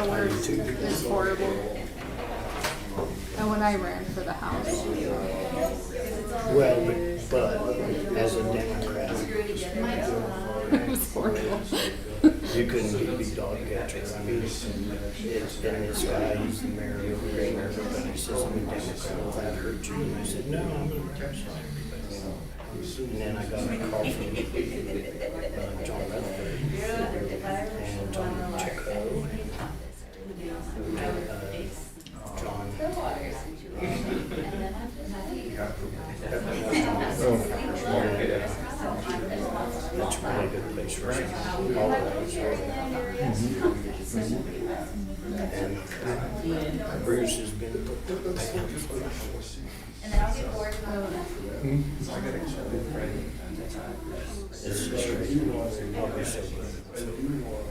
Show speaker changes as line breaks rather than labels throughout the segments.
worst. It's horrible. And when I ran for the House.
Well, but as a Democrat,
It was horrible.
you couldn't be dog catcher. I mean, and this guy, he's the mayor of Green River, but he says, I'm a Democrat, will that hurt you? And I said, no, I'm going to press on everybody. And then I got a call from John Rutherford and John Chico and John. That's a really good place for all of those. And Bruce has been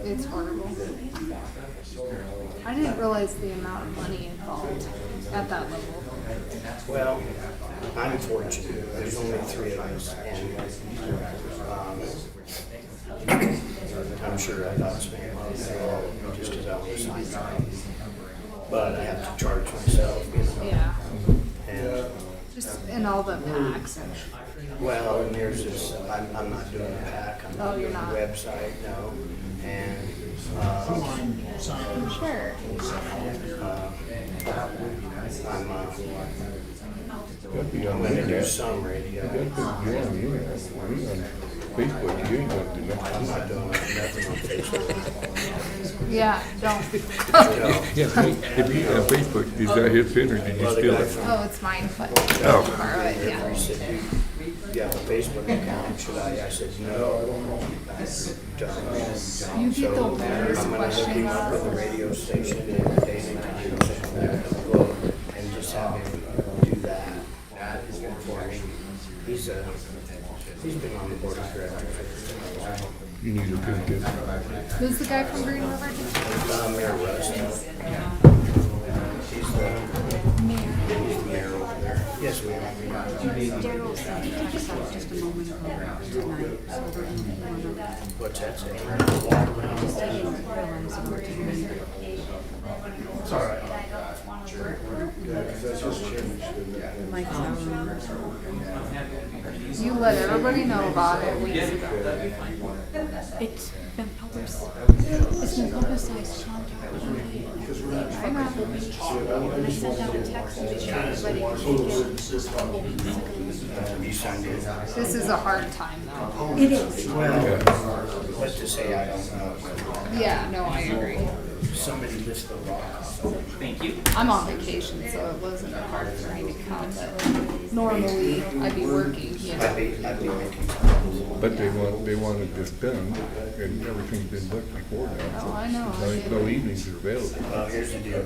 It's horrible. I didn't realize the amount of money involved at that level.
Well, I'm fortunate. There's only 3 of us, and I'm sure I got spent money just because I was signed. But I have to charge myself, you know.
Yeah.
And
Just in all the packs and
well, and there's this. I'm not doing a pack. I'm not
you're
doing
not.
a website, no. And
sure.
I'm going to do some radio.
Facebook, you ain't gonna do nothing.
I'm not doing nothing on Facebook.
Yeah, don't.
Yeah, if you on Facebook, is that his pin or did you steal it?
Oh, it's mine, but
Oh.
borrow it, yeah.
He said, you have a Facebook account, should I? I said, no.
You get the weirdest
I'm going to look
questions.
him up at the radio station and the day and time and just have him do that for me. He's been on the board of directors.
You need a good kid.
Who's the guy from Green River?
Mayor Rust. He's the mayor over there. Yes, we are.
Daryl sent a text out just a moment ago tonight, so that
What's that say?
I didn't realize it was tonight.
It's all right.
Mike's out.
You let everybody know about it weeks ago.
It's been publicized contact.
I know.
I sent out a text to make sure everybody
You signed in.
This is a hard time though.
It is.
Well, let's just say I don't know.
Yeah, no, I agree.
Somebody lifts the rock off.
Thank you.
I'm on vacation, so it wasn't hard for me to come, but normally I'd be working, you know.
I'd be making.
But they wanted this done, and everything's been booked before now.
Oh, I know.
No evenings are available.
Here's the deal.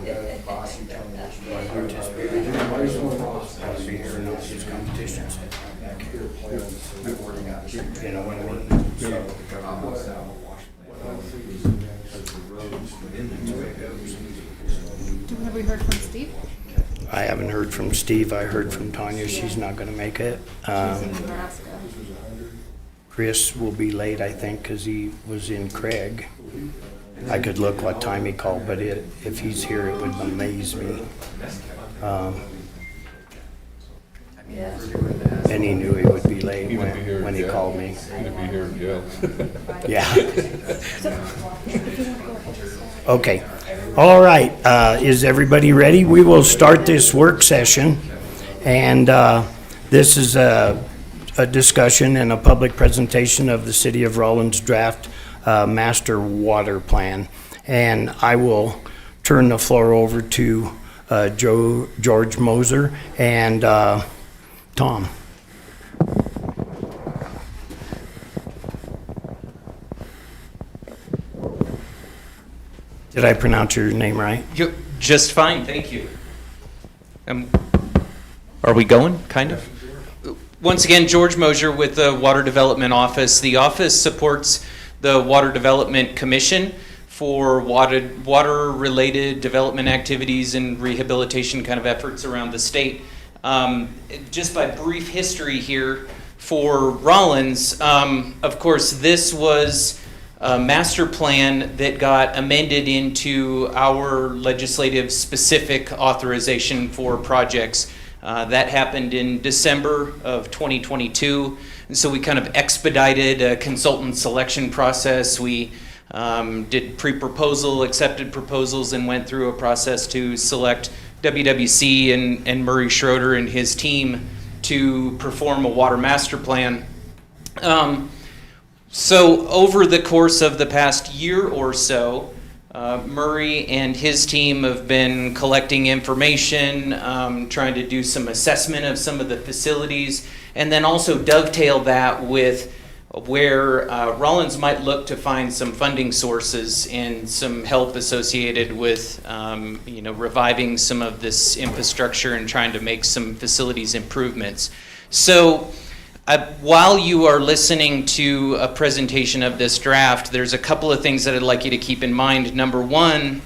Participating. I'll be here in all these competitions. You know what I mean?
Have we heard from Steve?
I haven't heard from Steve. I heard from Tanya. She's not going to make it.
He's in Nebraska.
Chris will be late, I think, because he was in Craig. I could look what time he called, but if he's here, it would amaze me. And he knew he would be late
He would be here,
when he
yeah.
called me.
He'd be here, yeah.
Yeah. Okay. All right. Is everybody ready? We will start this work session. And this is a discussion and a public presentation of the City of Rawlins draft master water plan. And I will turn the floor over to George Moser and Tom. Did I pronounce your name right?
Just fine, thank you. Are we going, kind of? Once again, George Mosier with the Water Development Office. The office supports the Water Development Commission for water-related development activities and rehabilitation kind of efforts around the state. Just by brief history here for Rawlins, of course, this was master plan that got amended into our legislative specific authorization for projects. That happened in December of 2022. And so we kind of expedited a consultant selection process. We did pre-proposal, accepted proposals, and went through a process to select WWC and Murray Schroeder and his team to perform a water master plan. So over the course of the past year or so, Murray and his team have been collecting information, trying to do some assessment of some of the facilities, and then also dovetail that with where Rawlins might look to find some funding sources and some help associated with reviving some of this infrastructure and trying to make some facilities improvements. So while you are listening to a presentation of this draft, there's a couple of things that I'd like you to keep in mind. Number one,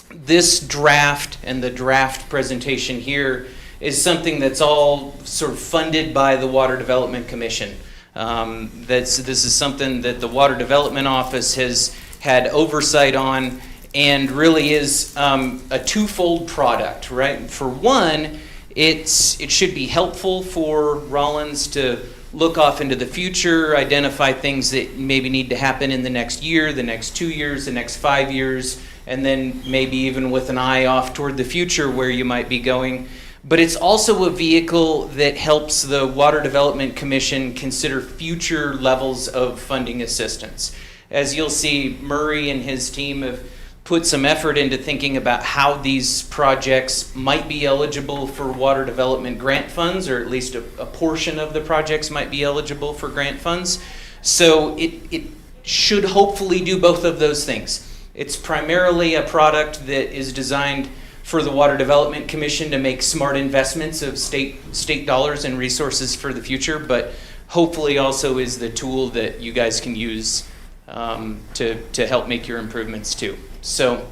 this draft and the draft presentation here is something that's all sort of funded by the Water Development Commission. This is something that the Water Development Office has had oversight on, and really is a twofold product, right? For one, it should be helpful for Rawlins to look off into the future, identify things that maybe need to happen in the next year, the next 2 years, the next 5 years, and then maybe even with an eye off toward the future where you might be going. But it's also a vehicle that helps the Water Development Commission consider future levels of funding assistance. As you'll see, Murray and his team have put some effort into thinking about how these projects might be eligible for water development grant funds, or at least a portion of the projects might be eligible for grant funds. So it should hopefully do both of those things. It's primarily a product that is designed for the Water Development Commission to make smart investments of state dollars and resources for the future, but hopefully also is the tool that you guys can use to help make your improvements too. So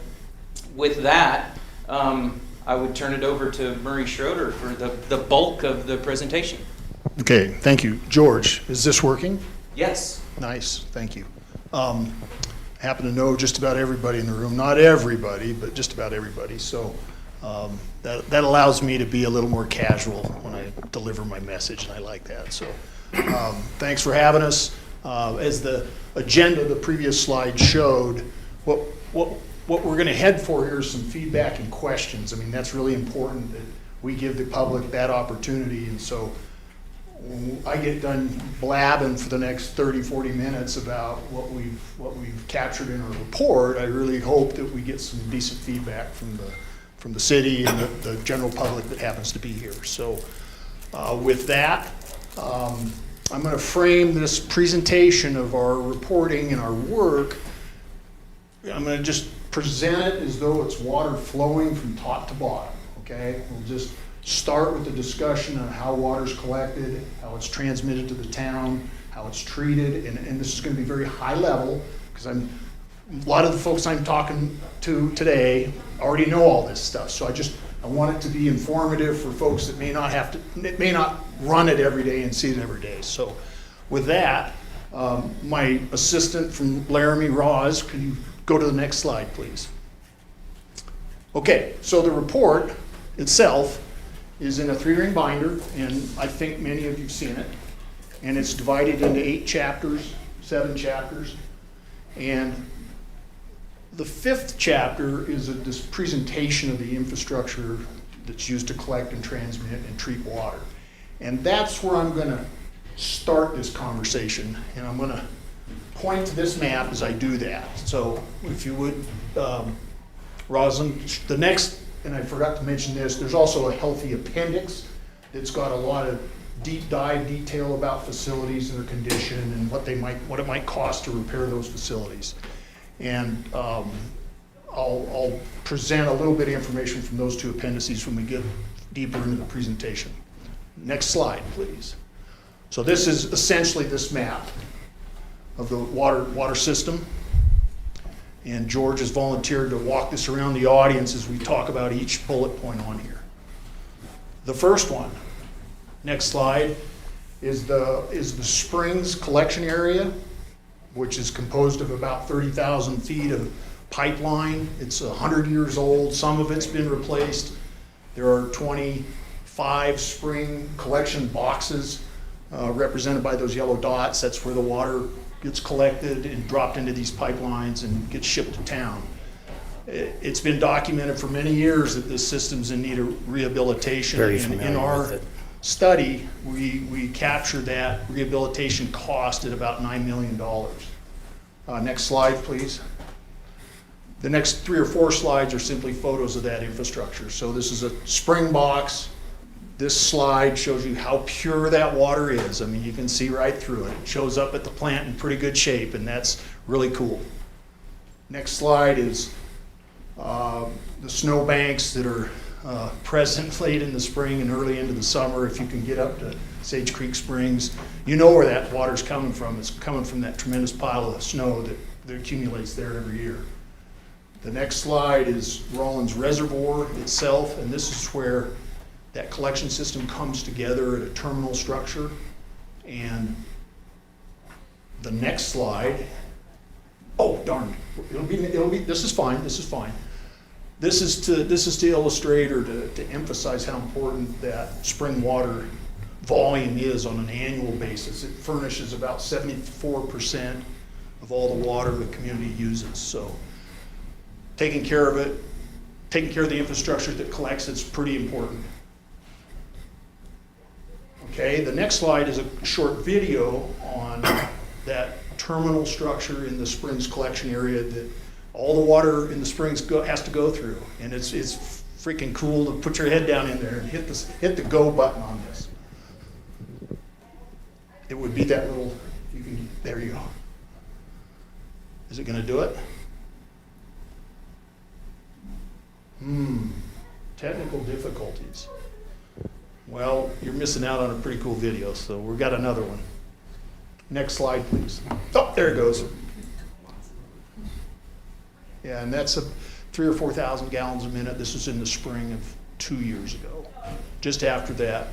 with that, I would turn it over to Murray Schroeder for the bulk of the presentation.
Okay, thank you. George, is this working?
Yes.
Nice, thank you. I happen to know just about everybody in the room, not everybody, but just about everybody. So that allows me to be a little more casual when I deliver my message, and I like that. So thanks for having us. As the agenda, the previous slide showed, what we're going to head for here is some feedback and questions. I mean, that's really important that we give the public that opportunity. And so when I get done blabbing for the next 30, 40 minutes about what we've captured in our report, I really hope that we get some decent feedback from the city and the general public that happens to be here. So with that, I'm going to frame this presentation of our reporting and our work. I'm going to just present it as though it's water flowing from top to bottom, okay? We'll just start with the discussion on how water's collected, how it's transmitted to the town, how it's treated, and this is going to be very high level, because a lot of the folks I'm talking to today already know all this stuff. So I want it to be informative for folks that may not run it every day and see it every day. So with that, my assistant from Laramie, Roz, can you go to the next slide, please? Okay, so the report itself is in a 3-ring binder, and I think many of you've seen it. And it's divided into 8 chapters, 7 chapters. And the 5th chapter is this presentation of the infrastructure that's used to collect and transmit and treat water. And that's where I'm going to start this conversation. And I'm going to point to this map as I do that. So if you would, Rosalind, the next, and I forgot to mention this, there's also a healthy appendix that's got a lot of deep dive detail about facilities and their condition and what it might cost to repair those facilities. And I'll present a little bit of information from those 2 appendices when we get deeper into the presentation. Next slide, please. So this is essentially this map of the water system. And George has volunteered to walk this around the audience as we talk about each bullet point on here. The first one, next slide, is the springs collection area. which is composed of about 30,000 feet of pipeline. It's 100 years old. Some of it's been replaced. There are 25 spring collection boxes represented by those yellow dots. That's where the water gets collected and dropped into these pipelines and gets shipped to town. It's been documented for many years that this system's in need of rehabilitation.
Very
And in
familiar
our
with it.
study, we captured that rehabilitation cost at about $9 million. Next slide, please. The next 3 or 4 slides are simply photos of that infrastructure. So this is a spring box. This slide shows you how pure that water is. I mean, you can see right through it. It shows up at the plant in pretty good shape, and that's really cool. Next slide is the snow banks that are present late in the spring and early into the summer. If you can get up to Sage Creek Springs, you know where that water's coming from. It's coming from that tremendous pile of snow that accumulates there every year. The next slide is Rawlins Reservoir itself, and this is where that collection system comes together at a terminal structure. And the next slide, oh darn, it'll be, this is fine. This is to illustrate or to emphasize how important that spring water volume is on an annual basis. It furnishes about 74% of all the water the community uses. So taking care of it, taking care of the infrastructure that collects it's pretty important. Okay, the next slide is a short video on that terminal structure in the Springs collection area that all the water in the Springs has to go through. And it's freaking cool to put your head down in there and hit the go button on this. It would be that little, there you go. Is it gonna do it? Technical difficulties. Well, you're missing out on a pretty cool video, so we've got another one. Next slide, please. Oh, there it goes. Yeah, and that's 3,000 or 4,000 gallons a minute. This was in the spring of 2 years ago. Just after that,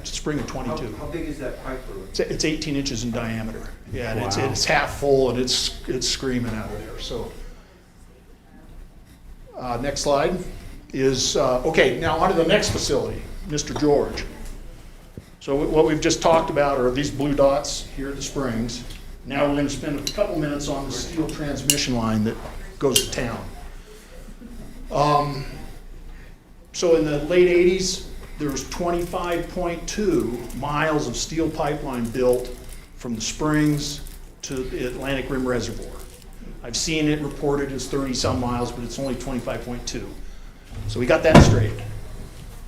spring of 22.
How big is that pipe?
It's 18 inches in diameter. Yeah, and it's half full and it's screaming out of there. So, next slide is, okay, now on to the next facility, Mr. George. So what we've just talked about are these blue dots here at the Springs. Now we're going to spend a couple minutes on the steel transmission line that goes to town. So in the late 80s, there was 25.2 miles of steel pipeline built from the Springs to the Atlantic Rim Reservoir. I've seen it reported as 30-some miles, but it's only 25.2. So we got that straight.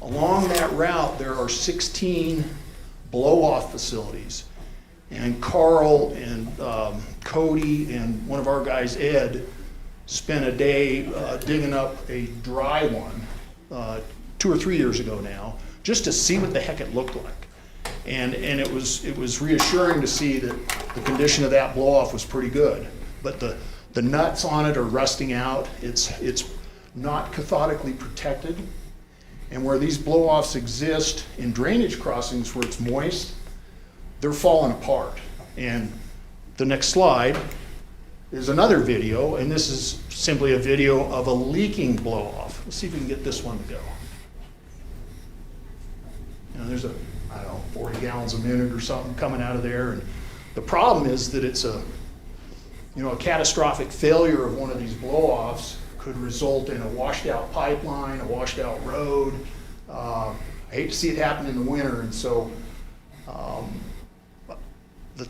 Along that route, there are 16 blow-off facilities. And Carl and Cody and one of our guys, Ed, spent a day digging up a dry one 2 or 3 years ago now, just to see what the heck it looked like. And it was reassuring to see that the condition of that blow-off was pretty good. But the nuts on it are rusting out. It's not cathodically protected. And where these blow-offs exist in drainage crossings where it's moist, they're falling apart. And the next slide is another video, and this is simply a video of a leaking blow-off. Let's see if we can get this one to go. There's 40 gallons a minute or something coming out of there. And the problem is that it's a catastrophic failure of one of these blow-offs could result in a washed out pipeline, a washed out road. I hate to see it happen in the winter, and so the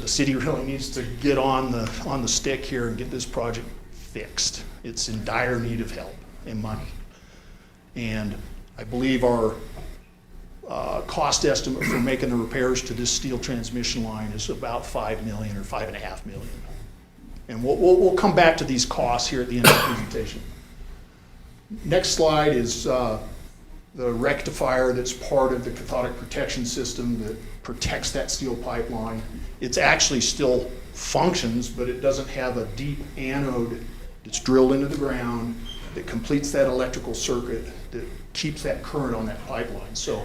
city really needs to get on the stick here and get this project fixed. It's in dire need of help and money. And I believe our cost estimate for making the repairs to this steel transmission line is about $5 million or $5.5 million. And we'll come back to these costs here at the end of the presentation. Next slide is the rectifier that's part of the cathodic protection system that protects that steel pipeline. It actually still functions, but it doesn't have a deep anode that's drilled into the ground that completes that electrical circuit that keeps that current on that pipeline. So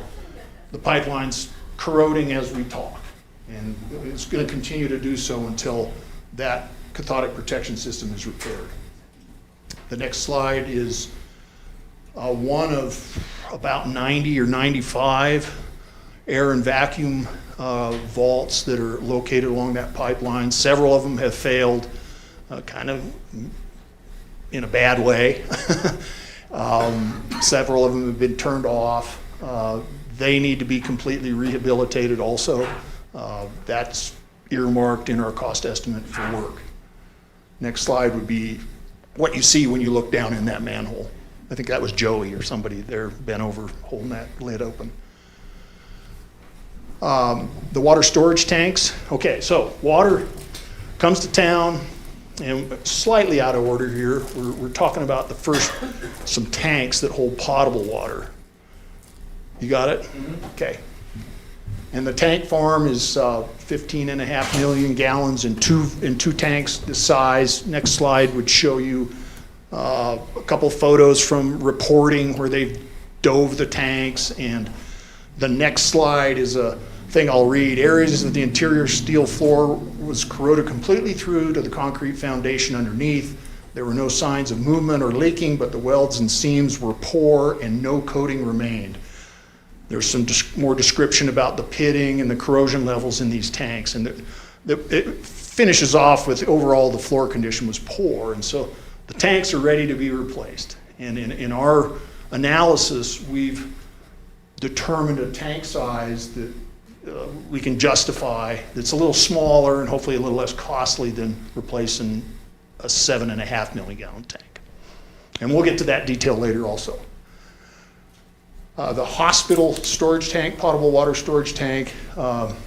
the pipeline's corroding as we talk. And it's going to continue to do so until that cathodic protection system is repaired. The next slide is one of about 90 or 95 air and vacuum vaults that are located along that pipeline. Several of them have failed kind of in a bad way. Several of them have been turned off. They need to be completely rehabilitated also. That's earmarked in our cost estimate for work. Next slide would be what you see when you look down in that manhole. I think that was Joey or somebody there bent over holding that lid open. The water storage tanks. Okay, so water comes to town, and slightly out of order here, we're talking about the first, some tanks that hold potable water. You got it? Okay. And the tank farm is 15.5 million gallons in two tanks this size. Next slide would show you a couple photos from reporting where they've dove the tanks, and the next slide is a thing I'll read. Areas of the interior steel floor was corroded completely through to the concrete foundation underneath. There were no signs of movement or leaking, but the welds and seams were poor and no coating remained. There's some more description about the pitting and the corrosion levels in these tanks, and it finishes off with overall the floor condition was poor, and so the tanks are ready to be replaced. And in our analysis, we've determined a tank size that we can justify that's a little smaller and hopefully a little less costly than replacing a 7.5 million gallon tank. And we'll get to that detail later also. The hospital storage tank, potable water storage tank,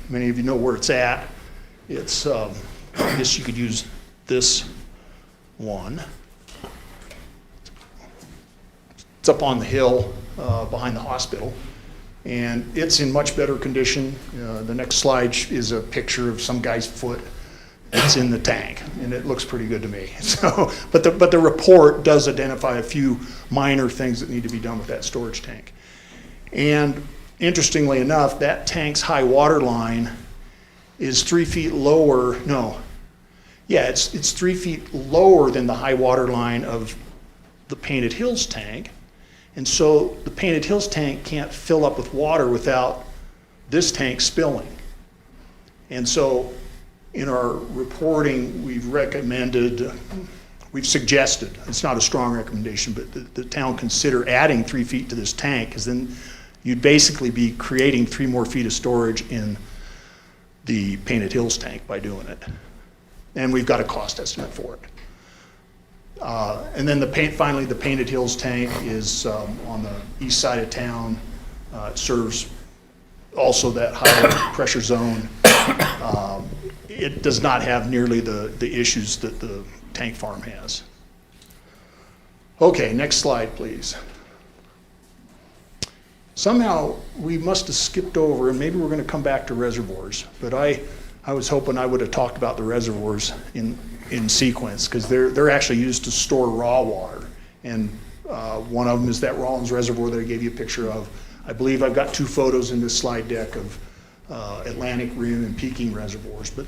many of you know where it's at. It's, I guess you could use this one. It's up on the hill behind the hospital, and it's in much better condition. The next slide is a picture of some guy's foot that's in the tank, and it looks pretty good to me. So, but the report does identify a few minor things that need to be done with that storage tank. And interestingly enough, that tank's high water line is 3 feet lower. No, yeah, it's 3 feet lower than the high water line of the Painted Hills tank. And so the Painted Hills tank can't fill up with water without this tank spilling. And so in our reporting, we've suggested, it's not a strong recommendation, but the town consider adding 3 feet to this tank, because then you'd basically be creating 3 more feet of storage in the Painted Hills tank by doing it. And we've got a cost estimate for it. And then finally, the Painted Hills tank is on the east side of town. It serves also that high pressure zone. It does not have nearly the issues that the tank farm has. Okay, next slide, please. Somehow we must have skipped over, and maybe we're going to come back to reservoirs, but I was hoping I would have talked about the reservoirs in sequence, because they're actually used to store raw water, and one of them is that Rawlins Reservoir that I gave you a picture of. I believe I've got 2 photos in this slide deck of Atlantic Rim and Peking reservoirs, but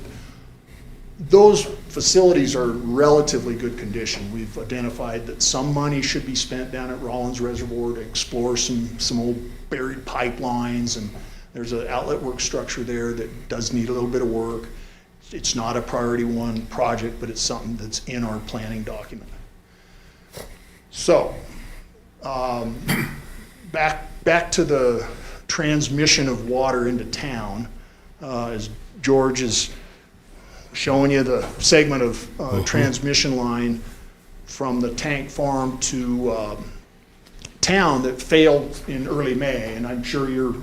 those facilities are relatively good condition. We've identified that some money should be spent down at Rawlins Reservoir to explore some old buried pipelines, and there's an outlet work structure there that does need a little bit of work. It's not a priority 1 project, but it's something that's in our planning document. So, back to the transmission of water into town, as George is showing you the segment of transmission line from the tank farm to town that failed in early May, and I'm sure you're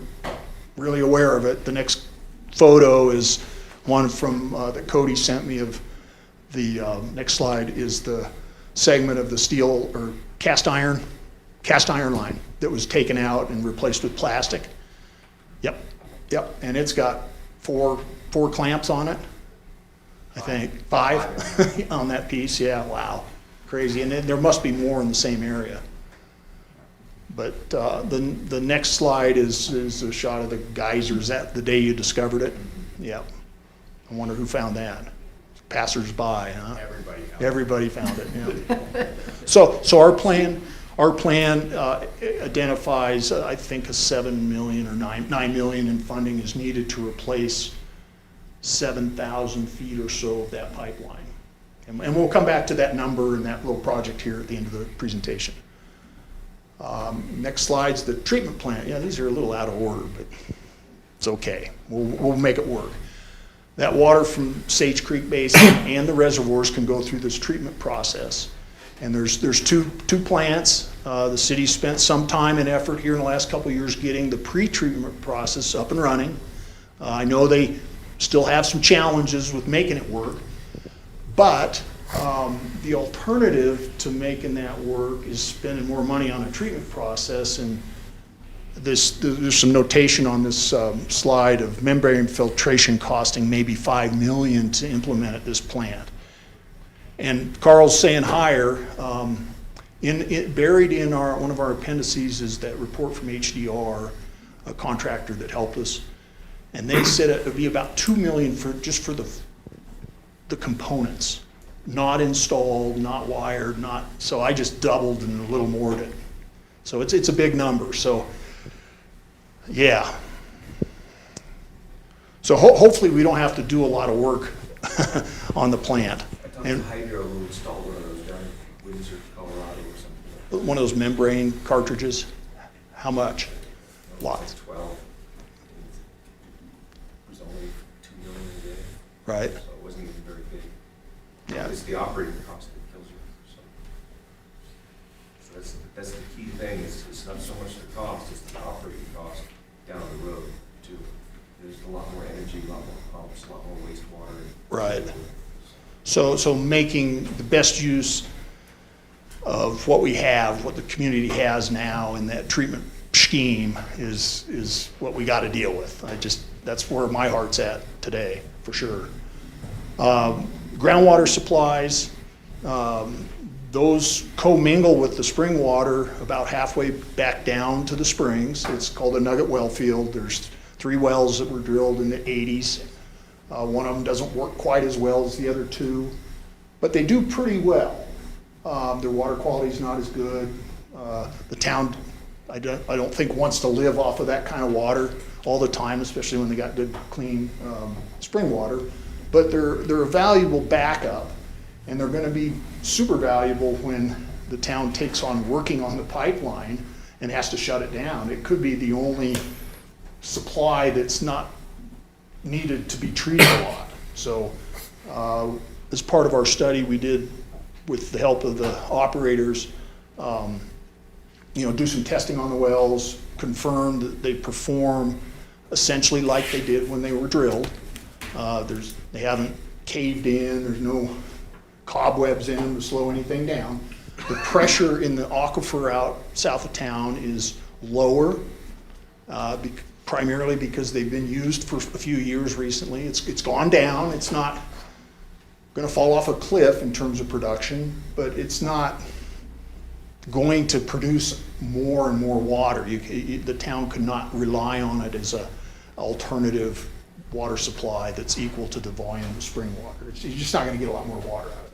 really aware of it. The next photo is one from that Cody sent me of the next slide is the segment of the steel or cast iron line that was taken out and replaced with plastic. Yep, and it's got four clamps on it. I think 5 on that piece. Yeah, wow, crazy. And then there must be more in the same area. But the next slide is a shot of the geyser. Is that the day you discovered it? Yep. I wonder who found that. Passers-by, huh? Everybody found it. Yeah. So our plan identifies, I think, a 7 million or 9 million in funding is needed to replace 7,000 feet or so of that pipeline. And we'll come back to that number and that little project here at the end of the presentation. Next slide's the treatment plant. Yeah, these are a little out of order, but it's okay. We'll make it work. That water from Sage Creek Basin and the reservoirs can go through this treatment process. And there's two plants. The city spent some time and effort here in the last couple of years getting the pre-treatment process up and running. I know they still have some challenges with making it work, but the alternative to making that work is spending more money on a treatment process. And there's some notation on this slide of membrane filtration costing maybe $5 million to implement at this plant. And Carl's saying higher. Buried in one of our appendices is that report from HDR, a contractor that helped us, and they said it would be about $2 million just for the components, not installed, not wired, so I just doubled and a little more it. So it's a big number. So yeah. So hopefully we don't have to do a lot of work on the plant.
I thought the Hydro installed one of those down in Windsor, Colorado or something.
One of those membrane cartridges. How much? Lots.
12. It was only $2 million a day.
Right.
So it wasn't even very big.
Yeah.
It's the operating cost that kills you. So that's the key thing. It's not so much the cost, it's the operating cost down the road too. There's a lot more energy, a lot more pumps, a lot more wastewater.
Right. So making the best use of what we have, what the community has now in that treatment scheme is what we got to deal with. That's where my heart's at today, for sure. Groundwater supplies, those commingle with the spring water about halfway back down to the springs. It's called a nugget well field. There's 3 wells that were drilled in the 80s. One of them doesn't work quite as well as the other 2, but they do pretty well. Their water quality is not as good. The town, I don't think, wants to live off of that kind of water all the time, especially when they got good, clean spring water. But they're a valuable backup, and they're going to be super valuable when the town takes on working on the pipeline and has to shut it down. It could be the only supply that's not needed to be treated a lot. So as part of our study we did with the help of the operators, do some testing on the wells, confirm that they perform essentially like they did when they were drilled. They haven't caved in, there's no cobwebs in them to slow anything down. The pressure in the aquifer out south of town is lower, primarily because they've been used for a few years recently. It's gone down. It's not going to fall off a cliff in terms of production, but it's not going to produce more and more water. The town could not rely on it as an alternative water supply that's equal to the volume of spring water. You're just not going to get a lot more water out of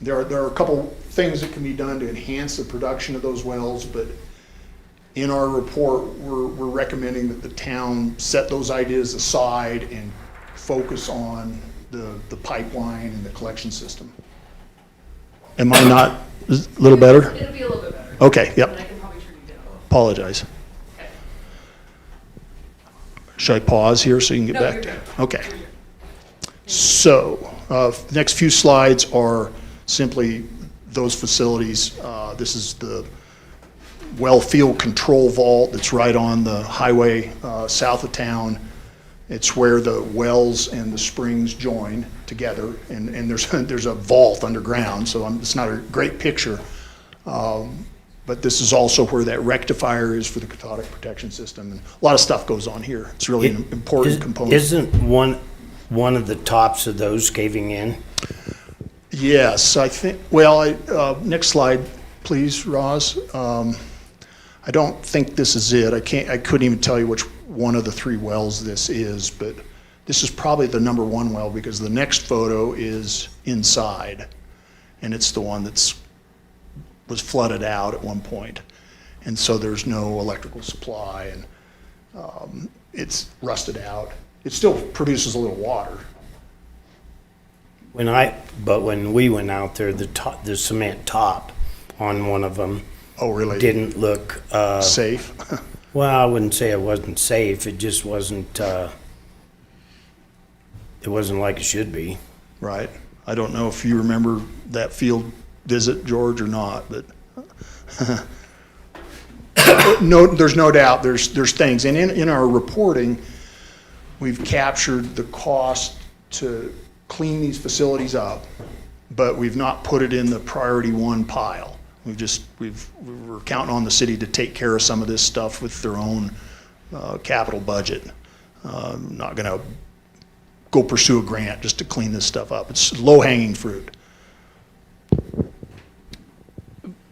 it. There are a couple things that can be done to enhance the production of those wells, but in our report, we're recommending that the town set those ideas aside and focus on the pipeline and the collection system. Am I not a little better?
It'll be a little bit better.
Okay, yep.
And I can probably turn you down.
Apologize.
Okay.
Should I pause here so you can get
No,
back
you're
to?
good.
Okay. So, the next few slides are simply those facilities. This is the well field control vault that's right on the highway south of town. It's where the wells and the springs join together, and there's a vault underground, so it's not a great picture. But this is also where that rectifier is for the cathodic protection system, and a lot of stuff goes on here. It's really an important component.
Isn't one of the tops of those caving in?
Yes, I think, well, next slide. please, Roz. I don't think this is it. I couldn't even tell you which one of the 3 wells this is, but this is probably the number 1 well because the next photo is inside, and it's the one was flooded out at one point, and so there's no electrical supply, and it's rusted out. It still produces a little water.
But when we went out there, the cement top on one of them
Oh, really?
didn't look,
Safe?
well, I wouldn't say it wasn't safe, it just wasn't, it wasn't like it should be.
Right. I don't know if you remember that field visit, George, or not, but no, there's no doubt there's things. And in our reporting, we've captured the cost to clean these facilities up, but we've not put it in the priority 1 pile. We're counting on the city to take care of some of this stuff with their own capital budget. Not going to go pursue a grant just to clean this stuff up. It's low-hanging fruit.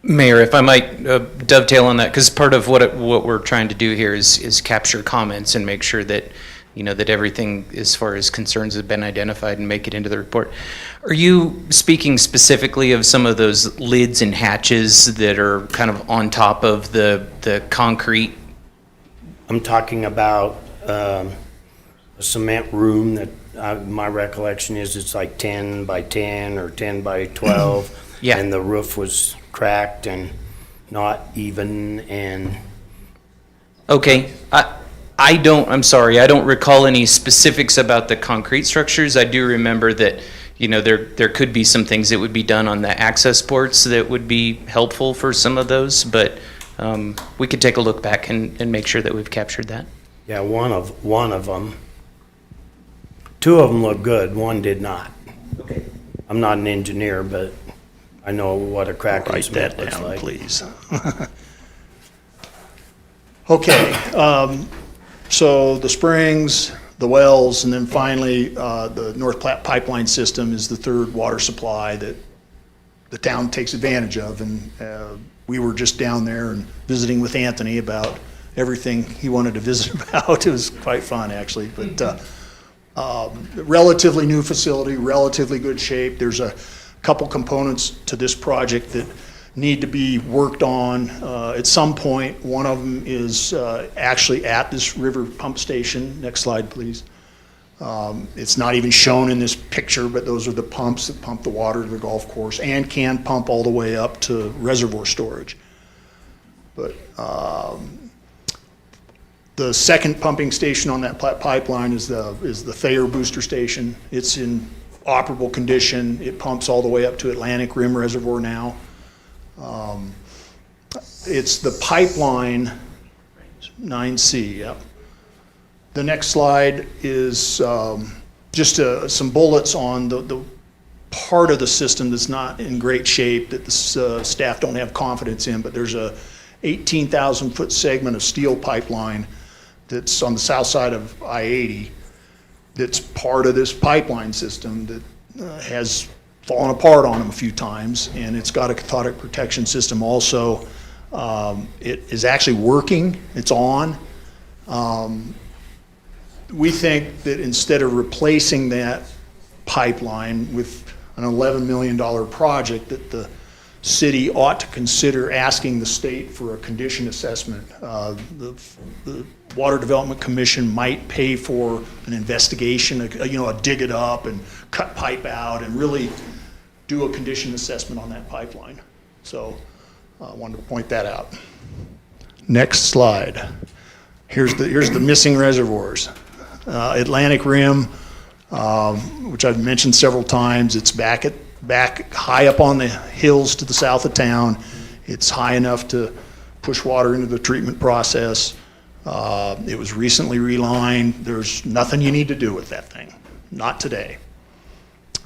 Mayor, if I might dovetail on that, because part of what we're trying to do here is capture comments and make sure that, that everything as far as concerns have been identified and make it into the report. Are you speaking specifically of some of those lids and hatches that are kind of on top of the concrete?
I'm talking about a cement room that my recollection is it's like 10 by 10 or 10 by 12.
Yeah.
And the roof was cracked and not even and...
Okay. I'm sorry, I don't recall any specifics about the concrete structures. I do remember that, there could be some things that would be done on the access ports that would be helpful for some of those, but we could take a look back and make sure that we've captured that.
Yeah, one of them. 2 of them look good, 1 did not.
Okay.
I'm not an engineer, but I know what a crack in
Write
cement
that
looks
down,
like.
please. Okay, so the springs, the wells, and then finally, the North Platte pipeline system is the 3rd water supply that the town takes advantage of. And we were just down there and visiting with Anthony about everything he wanted to visit about. It was quite fun, actually. But relatively new facility, relatively good shape. There's a couple components to this project that need to be worked on at some point. One of them is actually at this river pump station. Next slide, please. It's not even shown in this picture, but those are the pumps that pump the water to the golf course and can pump all the way up to reservoir storage. But the second pumping station on that pipeline is the Thayer booster station. It's in operable condition. It pumps all the way up to Atlantic Rim Reservoir now. It's the pipeline, 9C, yep. The next slide is just some bullets on the part of the system that's not in great shape, that the staff don't have confidence in, but there's a 18,000 foot segment of steel pipeline that's on the south side of I-80 that's part of this pipeline system that has fallen apart on them a few times, and it's got a cathodic protection system also. It is actually working, it's on. We think that instead of replacing that pipeline with an $11 million project, that the city ought to consider asking the state for a condition assessment. The Water Development Commission might pay for an investigation, a dig it up and cut pipe out and really do a condition assessment on that pipeline. So I wanted to point that out. Next slide. Here's the missing reservoirs. Atlantic Rim, which I've mentioned several times, it's back high up on the hills to the south of town. It's high enough to push water into the treatment process. It was recently relined. There's nothing you need to do with that thing, not today.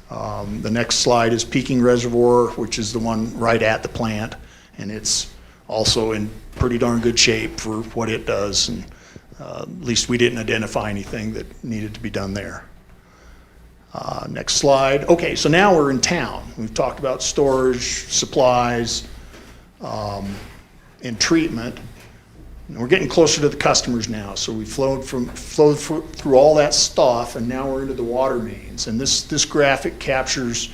The next slide is Peking Reservoir, which is the one right at the plant, and it's also in pretty darn good shape for what it does, and at least we didn't identify anything that needed to be done there. Next slide. Okay, so now we're in town. We've talked about storage, supplies. and treatment. And we're getting closer to the customers now, so we flowed through all that stuff, and now we're into the water mains. And this graphic captures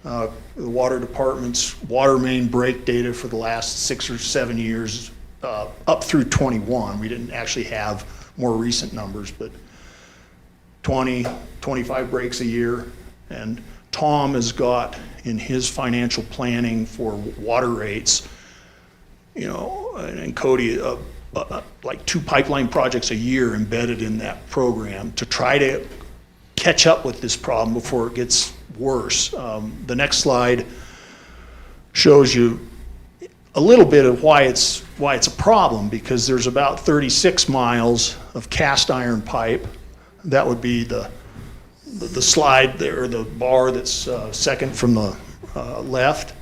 the water department's water main break data for the last 6 or 7 years, up through 21. We didn't actually have more recent numbers, but 20, 25 breaks a year. And Tom has got in his financial planning for water rates, you know, and Cody, like 2 pipeline projects a year embedded in that program to try to catch up with this problem before it gets worse. The next slide shows you a little bit of why it's a problem, because there's about 36 miles of cast iron pipe. That would be the slide there, the bar that's second from the left,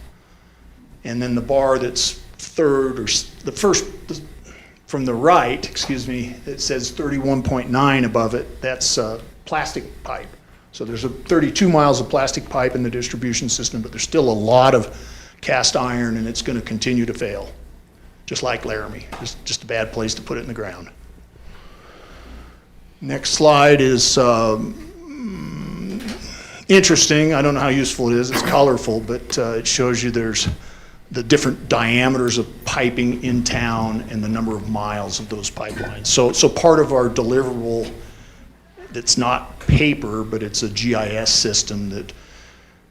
and then the bar that's third, or the first from the right, excuse me, it says 31.9 above it. That's plastic pipe. So there's 32 miles of plastic pipe in the distribution system, but there's still a lot of cast iron, and it's going to continue to fail, just like Laramie. It's just a bad place to put it in the ground. Next slide is interesting. I don't know how useful it is. It's colorful, but it shows you there's the different diameters of piping in town and the number of miles of those pipelines. So part of our deliverable, that's not paper, but it's a GIS system that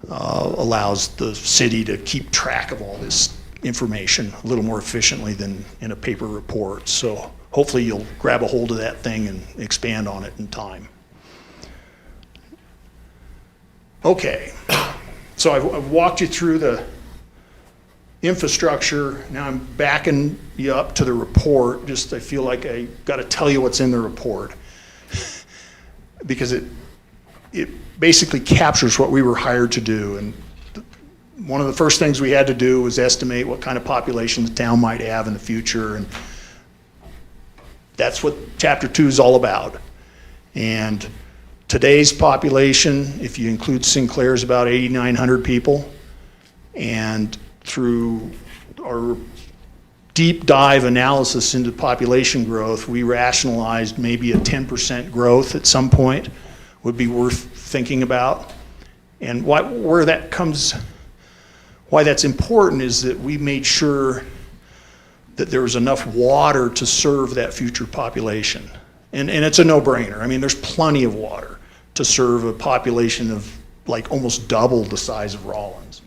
allows the city to keep track of all this information a little more efficiently than in a paper report. So hopefully you'll grab a hold of that thing and expand on it in time. Okay, so I've walked you through the infrastructure. Now I'm backing you up to the report. Just I feel like I got to tell you what's in the report because it basically captures what we were hired to do. And one of the first things we had to do was estimate what kind of population the town might have in the future, and that's what Chapter 2 is all about. And today's population, if you include Sinclair, is about 8,900 people. And through our deep dive analysis into population growth, we rationalized maybe a 10% growth at some point would be worth thinking about. And why that's important is that we made sure that there was enough water to serve that future population. And it's a no-brainer. I mean, there's plenty of water to serve a population of like almost double the size of Rawlins.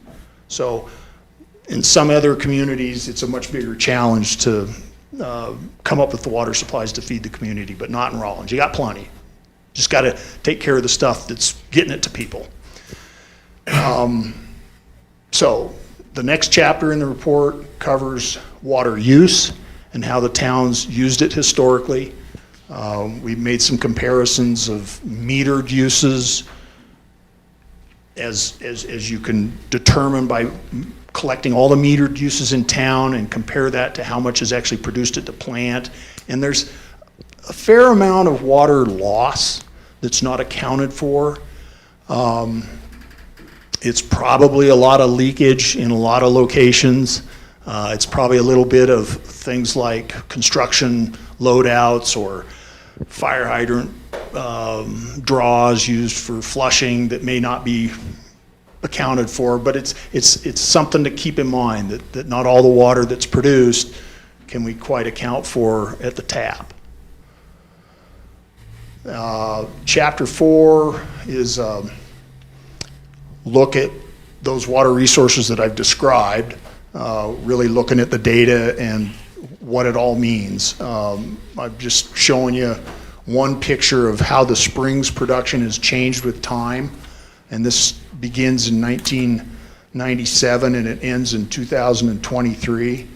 So in some other communities, it's a much bigger challenge to come up with the water supplies to feed the community, but not in Rawlins. You got plenty. Just got to take care of the stuff that's getting it to people. So the next chapter in the report covers water use and how the town's used it historically. We made some comparisons of metered uses as you can determine by collecting all the metered uses in town and compare that to how much is actually produced at the plant. And there's a fair amount of water loss that's not accounted for. It's probably a lot of leakage in a lot of locations. It's probably a little bit of things like construction loadouts or fire hydrant draws used for flushing that may not be accounted for, but it's something to keep in mind that not all the water that's produced can we quite account for at the tap. Chapter 4 is look at those water resources that I've described, really looking at the data and what it all means. I've just shown you one picture of how the springs production has changed with time, and this begins in 1997 and it ends in 2023.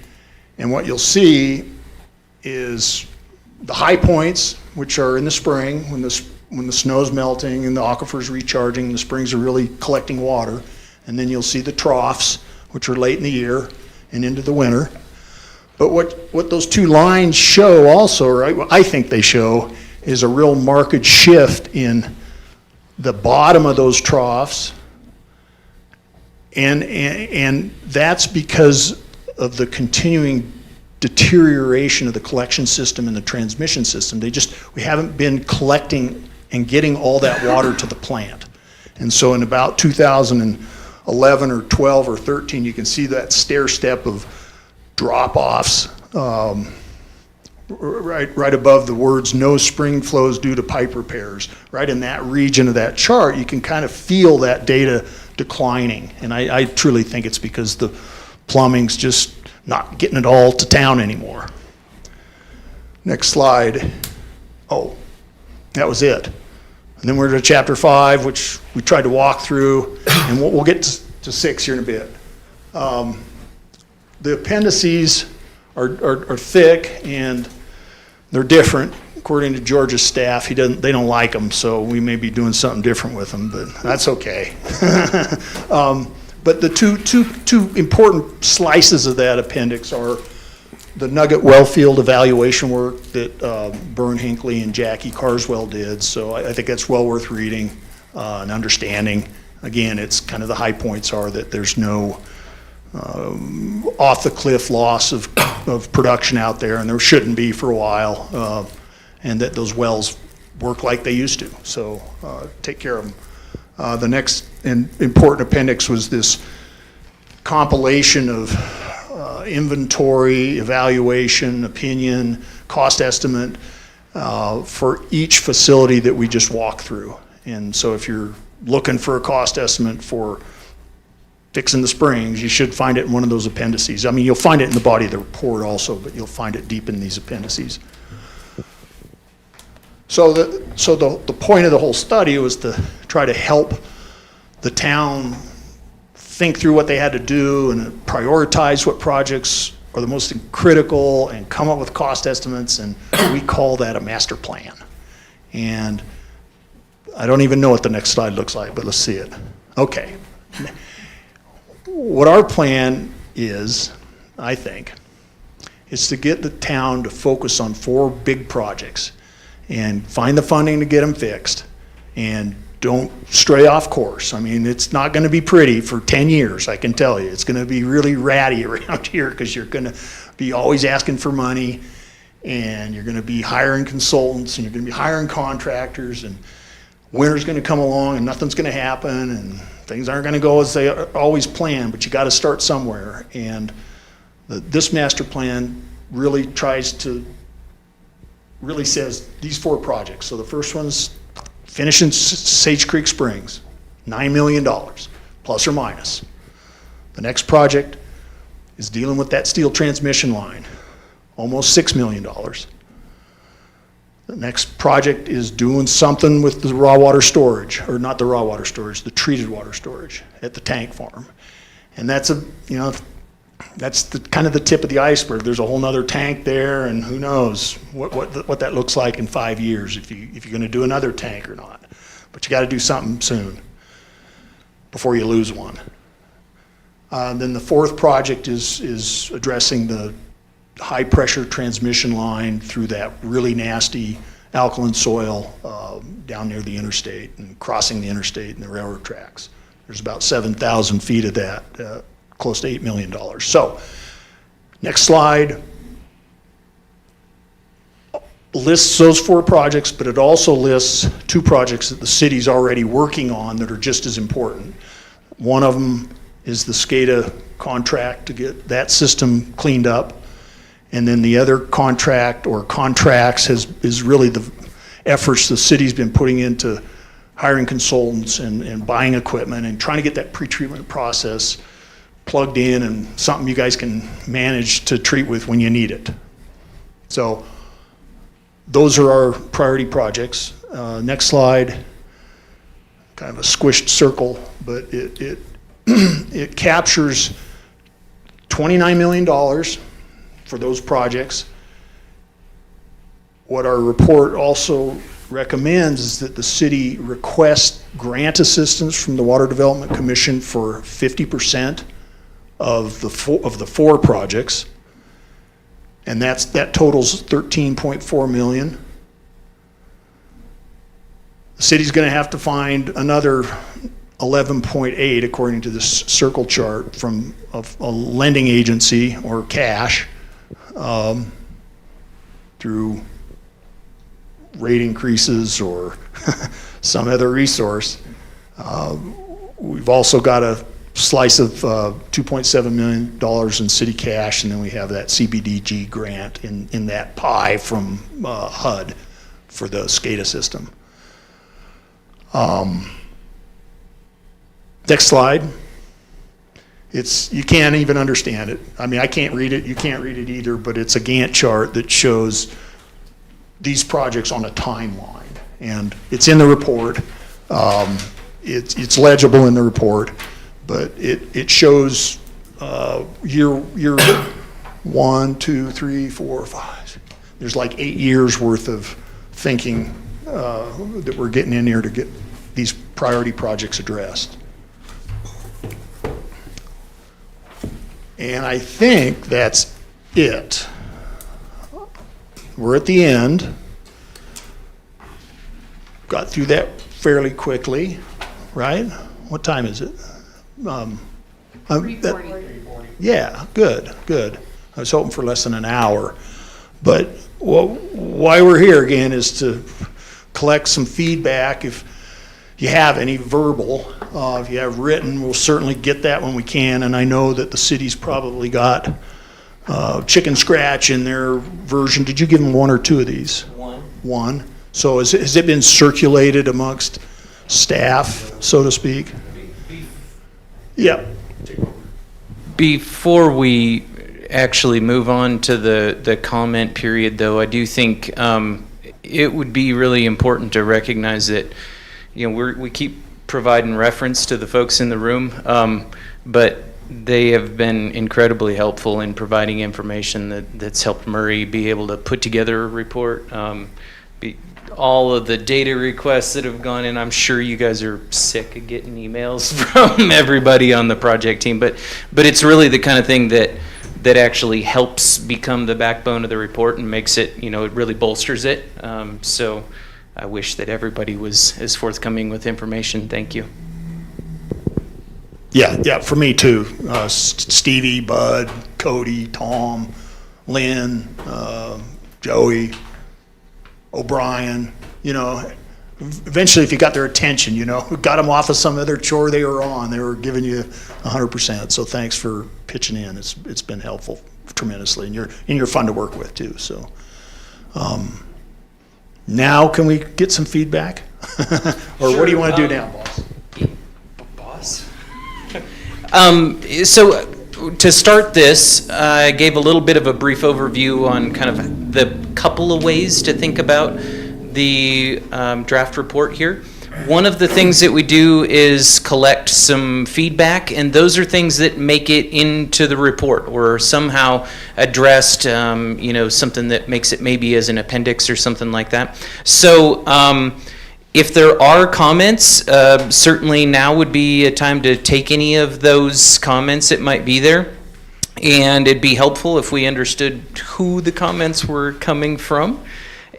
And what you'll see is the high points, which are in the spring when the snow's melting and the aquifer's recharging, the springs are really collecting water. And then you'll see the troughs, which are late in the year and into the winter. But what those two lines show also, or I think they show, is a real marked shift in the bottom of those troughs. And that's because of the continuing deterioration of the collection system and the transmission system. We haven't been collecting and getting all that water to the plant. And so in about 2011 or 12 or 13, you can see that stair step of drop-offs right above the words "no spring flows due to pipe repairs." Right in that region of that chart, you can kind of feel that data declining. And I truly think it's because the plumbing's just not getting it all to town anymore. Next slide. Oh, that was it. And then we're to chapter 5, which we tried to walk through, and we'll get to 6 here in a bit. The appendices are thick and they're different. According to George's staff, they don't like them, so we may be doing something different with them, but that's okay. But the two important slices of that appendix are the Nugget Wellfield evaluation work that Bern Hinckley and Jackie Carswell did. So I think that's well worth reading and understanding. Again, it's kind of the high points are that there's no off the cliff loss of production out there, and there shouldn't be for a while, and that those wells work like they used to. So take care of them. The next important appendix was this compilation of inventory, evaluation, opinion, cost estimate for each facility that we just walked through. And so if you're looking for a cost estimate for fixing the springs, you should find it in one of those appendices. I mean, you'll find it in the body of the report also, but you'll find it deep in these appendices. So the point of the whole study was to try to help the town think through what they had to do and prioritize what projects are the most critical and come up with cost estimates, and we call that a master plan. And I don't even know what the next slide looks like, but let's see it. Okay. What our plan is, I think, is to get the town to focus on 4 big projects and find the funding to get them fixed, and don't stray off course. I mean, it's not going to be pretty for 10 years, I can tell you. It's going to be really ratty around here because you're going to be always asking for money, and you're going to be hiring consultants, and you're going to be hiring contractors, and winter's going to come along and nothing's going to happen, and things aren't going to go as they always plan, but you got to start somewhere. And this master plan really says these 4 projects. So the first one's finishing Sage Creek Springs, $9 million, plus or minus. The next project is dealing with that steel transmission line, almost $6 million. The next project is doing something with the raw water storage, or not the raw water storage, the treated water storage at the tank farm. And that's that's kind of the tip of the iceberg. There's a whole nother tank there, and who knows what that looks like in 5 years if you're going to do another tank or not. But you got to do something soon before you lose one. Then the 4th project is addressing the high pressure transmission line through that really nasty alkaline soil down near the interstate and crossing the interstate and the railroad tracks. There's about 7,000 feet of that, close to $8 million. So, next slide lists those 4 projects, but it also lists 2 projects that the city's already working on that are just as important. One of them is the SCADA contract to get that system cleaned up. And then the other contract or contracts is really the efforts the city's been putting into hiring consultants and buying equipment and trying to get that pretreatment process plugged in and something you guys can manage to treat with when you need it. So those are our priority projects. Next slide, kind of a squished circle, but it it captures $29 million for those projects. What our report also recommends is that the city request grant assistance from the Water Development Commission for 50% of the 4 projects, and that totals $13.4 million. The city's going to have to find another 11.8, according to this circle chart, from a lending agency or cash through rate increases or some other resource. We've also got a slice of $2.7 million in city cash, and then we have that CBDG grant in that pie from HUD for the SCADA system. Next slide. You can't even understand it. I mean, I can't read it, you can't read it either, but it's a Gantt chart that shows these projects on a timeline. And it's in the report. It's legible in the report, but it shows year 1, 2, 3, 4, 5. There's like 8 years worth of thinking that we're getting in here to get these priority projects addressed. And I think that's it. We're at the end. Got through that fairly quickly, right? What time is it?
3:40.
Yeah, good. I was hoping for less than an hour. But why we're here again is to collect some feedback. If you have any verbal, if you have written, we'll certainly get that when we can. And I know that the city's probably got chicken scratch in their version. Did you give them 1 or 2 of these? One. So has it been circulated amongst staff, so to speak? Yeah.
Before we actually move on to the comment period, though, I do think it would be really important to recognize that, we keep providing reference to the folks in the room, but they have been incredibly helpful in providing information that's helped Murray be able to put together a report. All of the data requests that have gone in, I'm sure you guys are sick of getting emails from everybody on the project team, but it's really the kind of thing that actually helps become the backbone of the report and makes it, it really bolsters it. So I wish that everybody was as forthcoming with information. Thank you.
Yeah, for me too. Stevie, Bud, Cody, Tom, Lynn, Joey, O'Brien, eventually if you got their attention, got them off of some other chore they were on, they were giving you 100%. So thanks for pitching in. It's been helpful tremendously, and you're fun to work with too. So now can we get some feedback? Or what do you want to do now, boss?
So to start this, I gave a little bit of a brief overview on kind of the couple of ways to think about the draft report here. One of the things that we do is collect some feedback, and those are things that make it into the report or somehow addressed, something that makes it maybe as an appendix or something like that. So if there are comments, certainly now would be a time to take any of those comments that might be there. And it'd be helpful if we understood who the comments were coming from.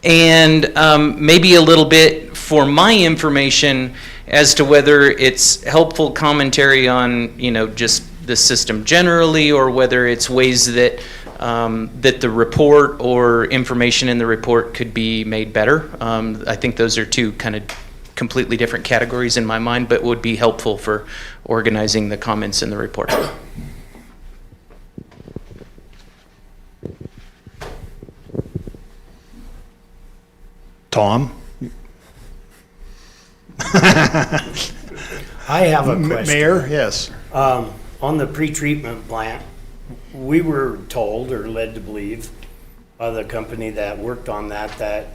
And maybe a little bit for my information as to whether it's helpful commentary on, just the system generally, or whether it's ways that that the report or information in the report could be made better. I think those are two kind of completely different categories in my mind, but would be helpful for organizing the comments in the report.
Tom?
I have a question.
Mayor, yes.
On the pretreatment plant, we were told or led to believe by the company that worked on that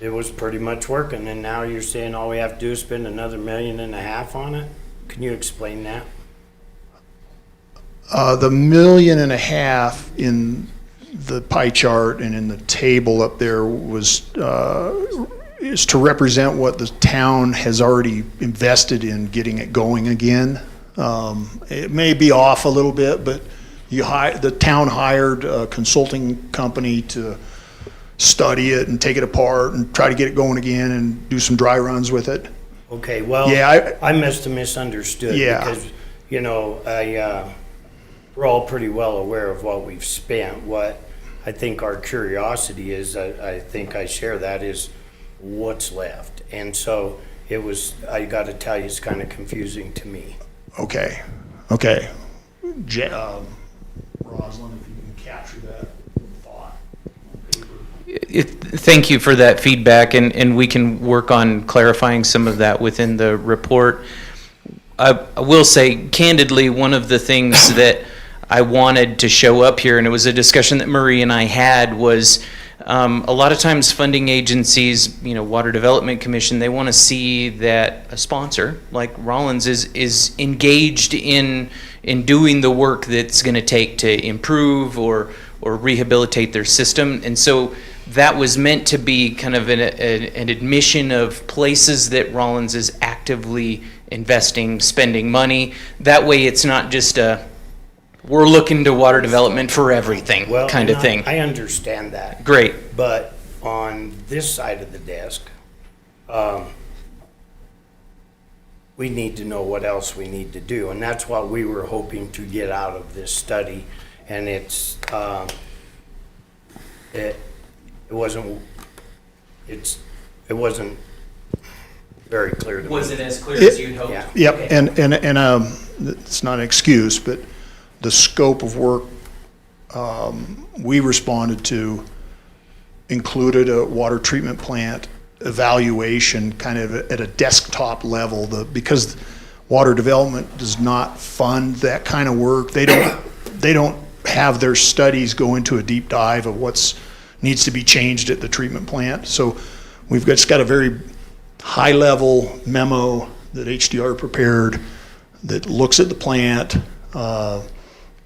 it was pretty much working, and now you're saying all we have to do is spend another $1.5 million on it? Can you explain that?
The $1.5 million in the pie chart and in the table up there is to represent what the town has already invested in getting it going again. It may be off a little bit, but the town hired a consulting company to study it and take it apart and try to get it going again and do some dry runs with it.
Okay, well,
Yeah,
I must have misunderstood.
Yeah.
Because, you know, we're all pretty well aware of what we've spent. What I think our curiosity is, I think I share that, is what's left. And so it was, I got to tell you, it's kind of confusing to me.
Okay. Rosalind, if you can capture that thought on paper.
Thank you for that feedback, and we can work on clarifying some of that within the report. I will say candidly, one of the things that I wanted to show up here, and it was a discussion that Marie and I had, was a lot of times funding agencies, you know, Water Development Commission, they want to see that a sponsor like Rawlins is engaged in doing the work that's going to take to improve or rehabilitate their system. And so that was meant to be kind of an admission of places that Rawlins is actively investing, spending money. That way it's not just we're looking to water development for everything kind of thing.
I understand that.
Great.
But on this side of the desk, we need to know what else we need to do. And that's what we were hoping to get out of this study. And it wasn't very clear to me.
Was it as clear as you'd hoped?
Yeah.
Yep,
Okay.
and it's not an excuse, but the scope of work we responded to included a water treatment plant evaluation kind of at a desktop level. Because water development does not fund that kind of work. They don't have their studies go into a deep dive of what's needs to be changed at the treatment plant. So we've just got a very high level memo that HDR prepared that looks at the plant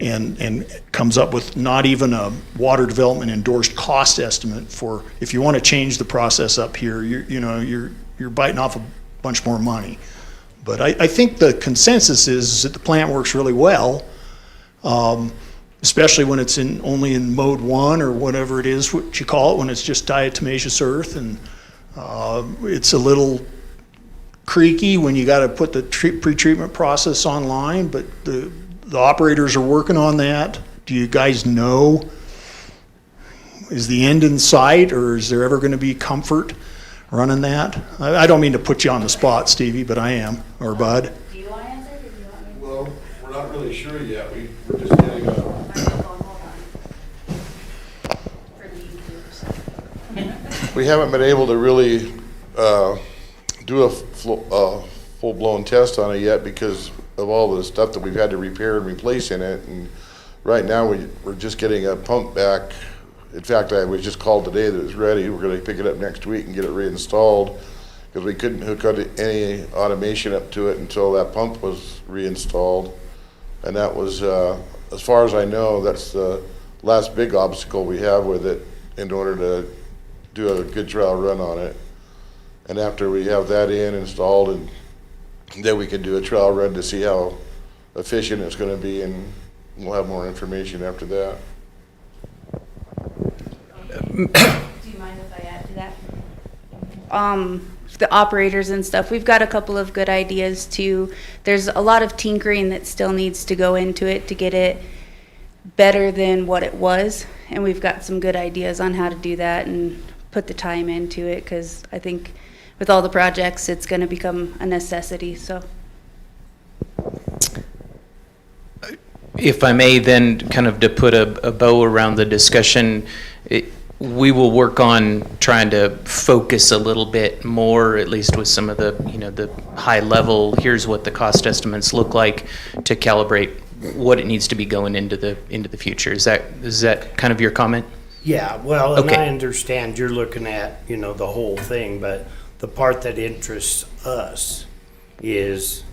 and comes up with not even a water development endorsed cost estimate for, if you want to change the process up here, you're biting off a bunch more money. But I think the consensus is that the plant works really well, especially when it's only in mode 1 or whatever it is, what you call it, when it's just diatomaceous earth, and it's a little creaky when you got to put the pre-treatment process online, but the operators are working on that. Do you guys know, is the end in sight, or is there ever going to be comfort running that? I don't mean to put you on the spot, Stevie, but I am, or Bud.
Do you want to answer, or do you want me to?
Well, we're not really sure yet. We're just getting
Hold on. For the YouTubers.
we haven't been able to really do a full-blown test on it yet because of all the stuff that we've had to repair and replace in it. And right now we're just getting a pump back. In fact, I was just called today that it's ready. We're going to pick it up next week and get it reinstalled because we couldn't hook any automation up to it until that pump was reinstalled. And that was, as far as I know, that's the last big obstacle we have with it in order to do a good trial run on it. And after we have that installed, and then we can do a trial run to see how efficient it's going to be, and we'll have more information after that.
Do you mind if I add to that? The operators and stuff, we've got a couple of good ideas too. There's a lot of tinkering that still needs to go into it to get it better than what it was, and we've got some good ideas on how to do that and put the time into it, because I think with all the projects it's going to become a necessity. So
If I may then, kind of to put a bow around the discussion, we will work on trying to focus a little bit more, at least with some of the, the high level, here's what the cost estimates look like, to calibrate what it needs to be going into the future. Is that kind of your comment?
Yeah, well, and
Okay.
I understand you're looking at, the whole thing, but the part that interests us is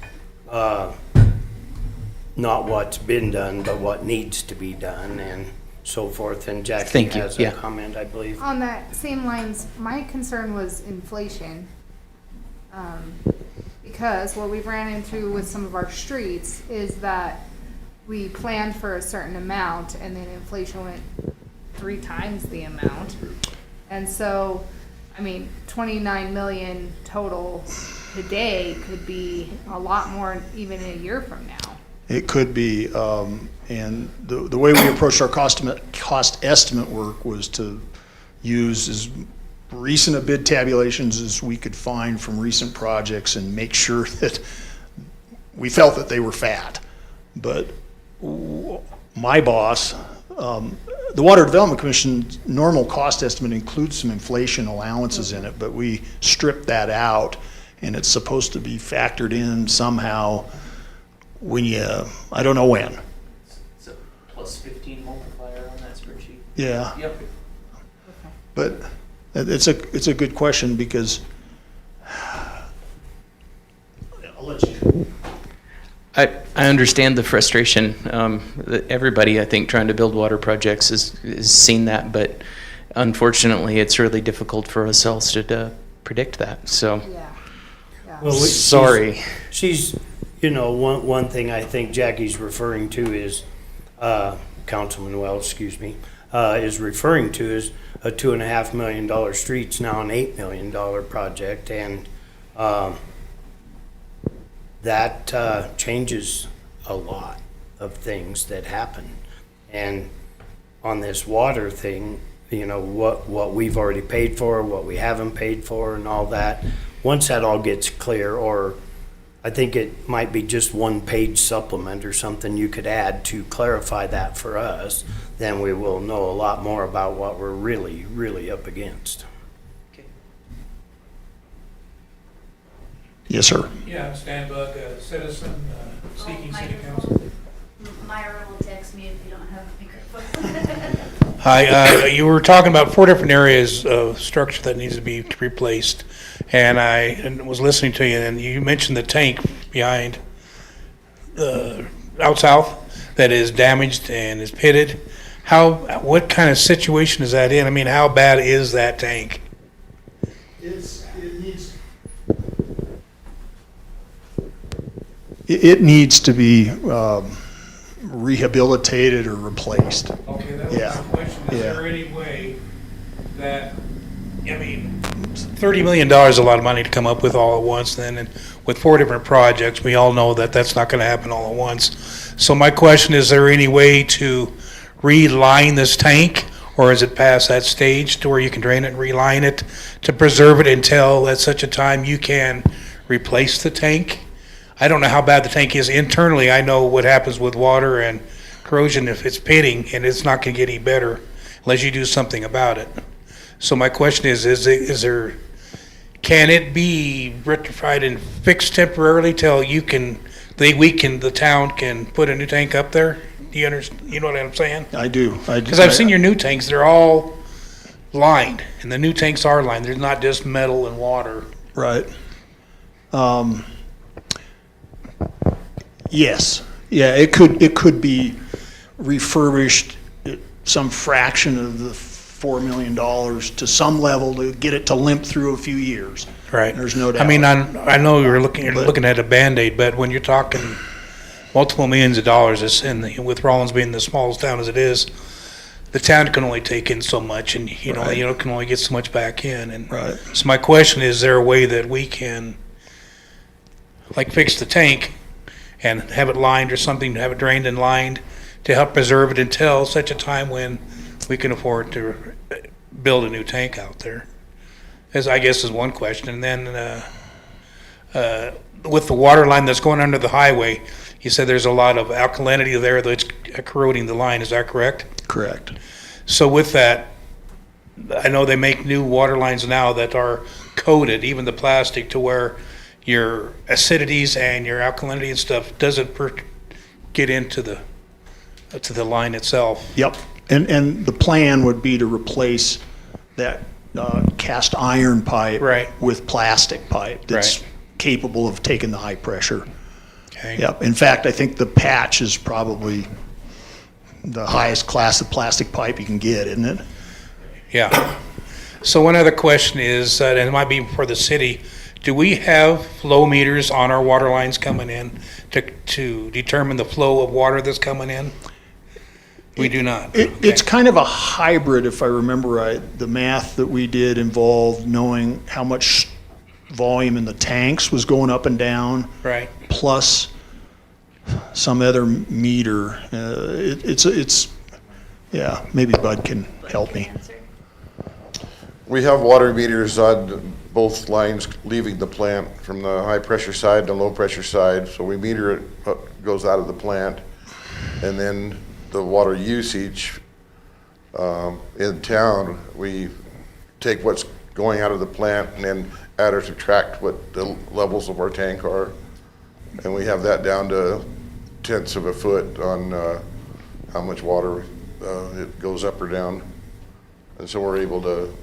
not what's been done, but what needs to be done and so forth. And Jackie
Thank you.
has
Yeah.
a comment, I believe.
On that same lines, my concern was inflation. Because what we've ran into with some of our streets is that we planned for a certain amount and then inflation went 3 times the amount. And so, 29 million total today could be a lot more even a year from now.
It could be, and the way we approached our cost estimate work was to use as recent a bid tabulations as we could find from recent projects and make sure that we felt that they were fat. But my boss, the Water Development Commission's normal cost estimate includes some inflation allowances in it, but we stripped that out, and it's supposed to be factored in somehow when you, I don't know when.
It's a plus 15 multiplier on that spreadsheet.
Yeah,
Yep.
but it's a good question because I'll let you.
I understand the frustration. Everybody, I think, trying to build water projects is seen that, but unfortunately, it's really difficult for ourselves to predict that. So,
Yeah.
Well,
sorry.
She's, one thing I think Jackie's referring to is, Councilman Wells, excuse me, is referring to is a $2.5 million street's now an $8 million project, and that changes a lot of things that happen. And on this water thing, what we've already paid for, what we haven't paid for, and all that, once that all gets clear, or I think it might be just one-page supplement or something you could add to clarify that for us, then we will know a lot more about what we're really, really up against.
Yes, sir.
Yeah, Stan Bug, a citizen seeking city council.
Myra will text me if you don't have a microphone.
Hi, you were talking about 4 different areas of structure that needs to be replaced, and I was listening to you, and you mentioned the tank behind out south that is damaged and is pitted. What kind of situation is that in? I mean, how bad is that tank?
It needs to be rehabilitated or replaced.
Okay, that
Yeah.
was the question. Is
Yeah.
there any way that, $30 million is a lot of money to come up with all at once then, and with 4 different projects, we all know that that's not gonna happen all at once. So my question, is there any way to reline this tank, or is it past that stage to where you can drain it and reline it to preserve it until at such a time you can replace the tank? I don't know how bad the tank is internally. I know what happens with water and corrosion if it's pitting, and it's not gonna get any better unless you do something about it. So my question is can it be rectified and fixed temporarily till the town can put a new tank up there? Do you understand, you know what I'm saying?
I do.
Because I've seen your new tanks, they're all lined, and the new tanks are lined. They're not just metal and water.
Right. Yes. Yeah, it could be refurbished at some fraction of the $4 million to some level to get it to limp through a few years.
Right.
There's no doubt.
I mean, I know you're looking at a Band-Aid, but when you're talking multiple millions of dollars, with Rawlins being the smallest town as it is, the town can only take in so much, and
Right.
can only get so much back in. And
Right.
so my question is there a way that we can, fix the tank and have it lined or something, have it drained and lined to help preserve it until such a time when we can afford to build a new tank out there? As I guess is one question. And then with the water line that's going under the highway, you said there's a lot of alkalinity there that's corroding the line. Is that correct?
Correct.
So with that, I know they make new water lines now that are coated, even the plastic, to where your acidities and your alkalinity and stuff doesn't get into the line itself.
Yep. And the plan would be to replace that cast iron pipe
Right.
with plastic pipe that's
Right.
capable of taking the high pressure.
Okay.
Yep. In fact, I think the patch is probably the highest class of plastic pipe you can get, isn't it?
Yeah. So one other question is, and it might be for the city, do we have flow meters on our water lines coming in to determine the flow of water that's coming in? We do not.
It's kind of a hybrid, if I remember right. The math that we did involved knowing how much volume in the tanks was going up and down,
Right.
plus some other meter. Yeah, maybe Bud can help me.
We have water meters on both lines leaving the plant, from the high pressure side and the low pressure side. So we meter it, goes out of the plant. And then the water usage in town, we take what's going out of the plant and then add or subtract what the levels of our tank are. And we have that down to tenths of a foot on how much water it goes up or down. And so we're able to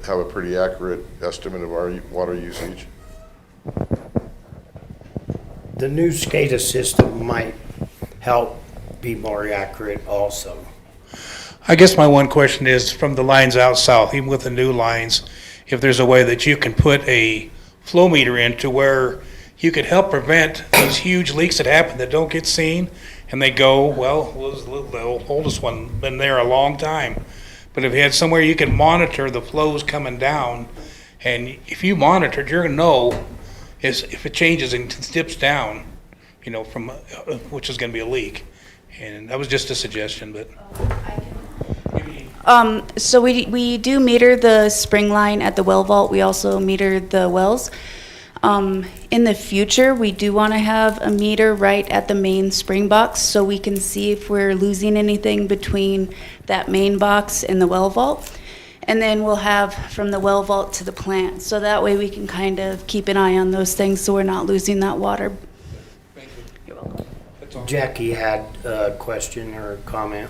have a pretty accurate estimate of our water usage.
The new SCADA system might help be more accurate also.
I guess my one question is, from the lines out south, even with the new lines, if there's a way that you can put a flow meter in to where you could help prevent these huge leaks that happen that don't get seen, and they go, well, the oldest one, been there a long time. But if you had somewhere you can monitor the flows coming down, and if you monitor it, you're gonna know if it changes and dips down, from, which is gonna be a leak. And that was just a suggestion, but.
So we do meter the spring line at the well vault. We also meter the wells. In the future, we do want to have a meter right at the main spring box so we can see if we're losing anything between that main box and the well vault. And then we'll have from the well vault to the plant. So that way we can kind of keep an eye on those things so we're not losing that water.
Thank you.
You're welcome.
Jackie had a question or a comment.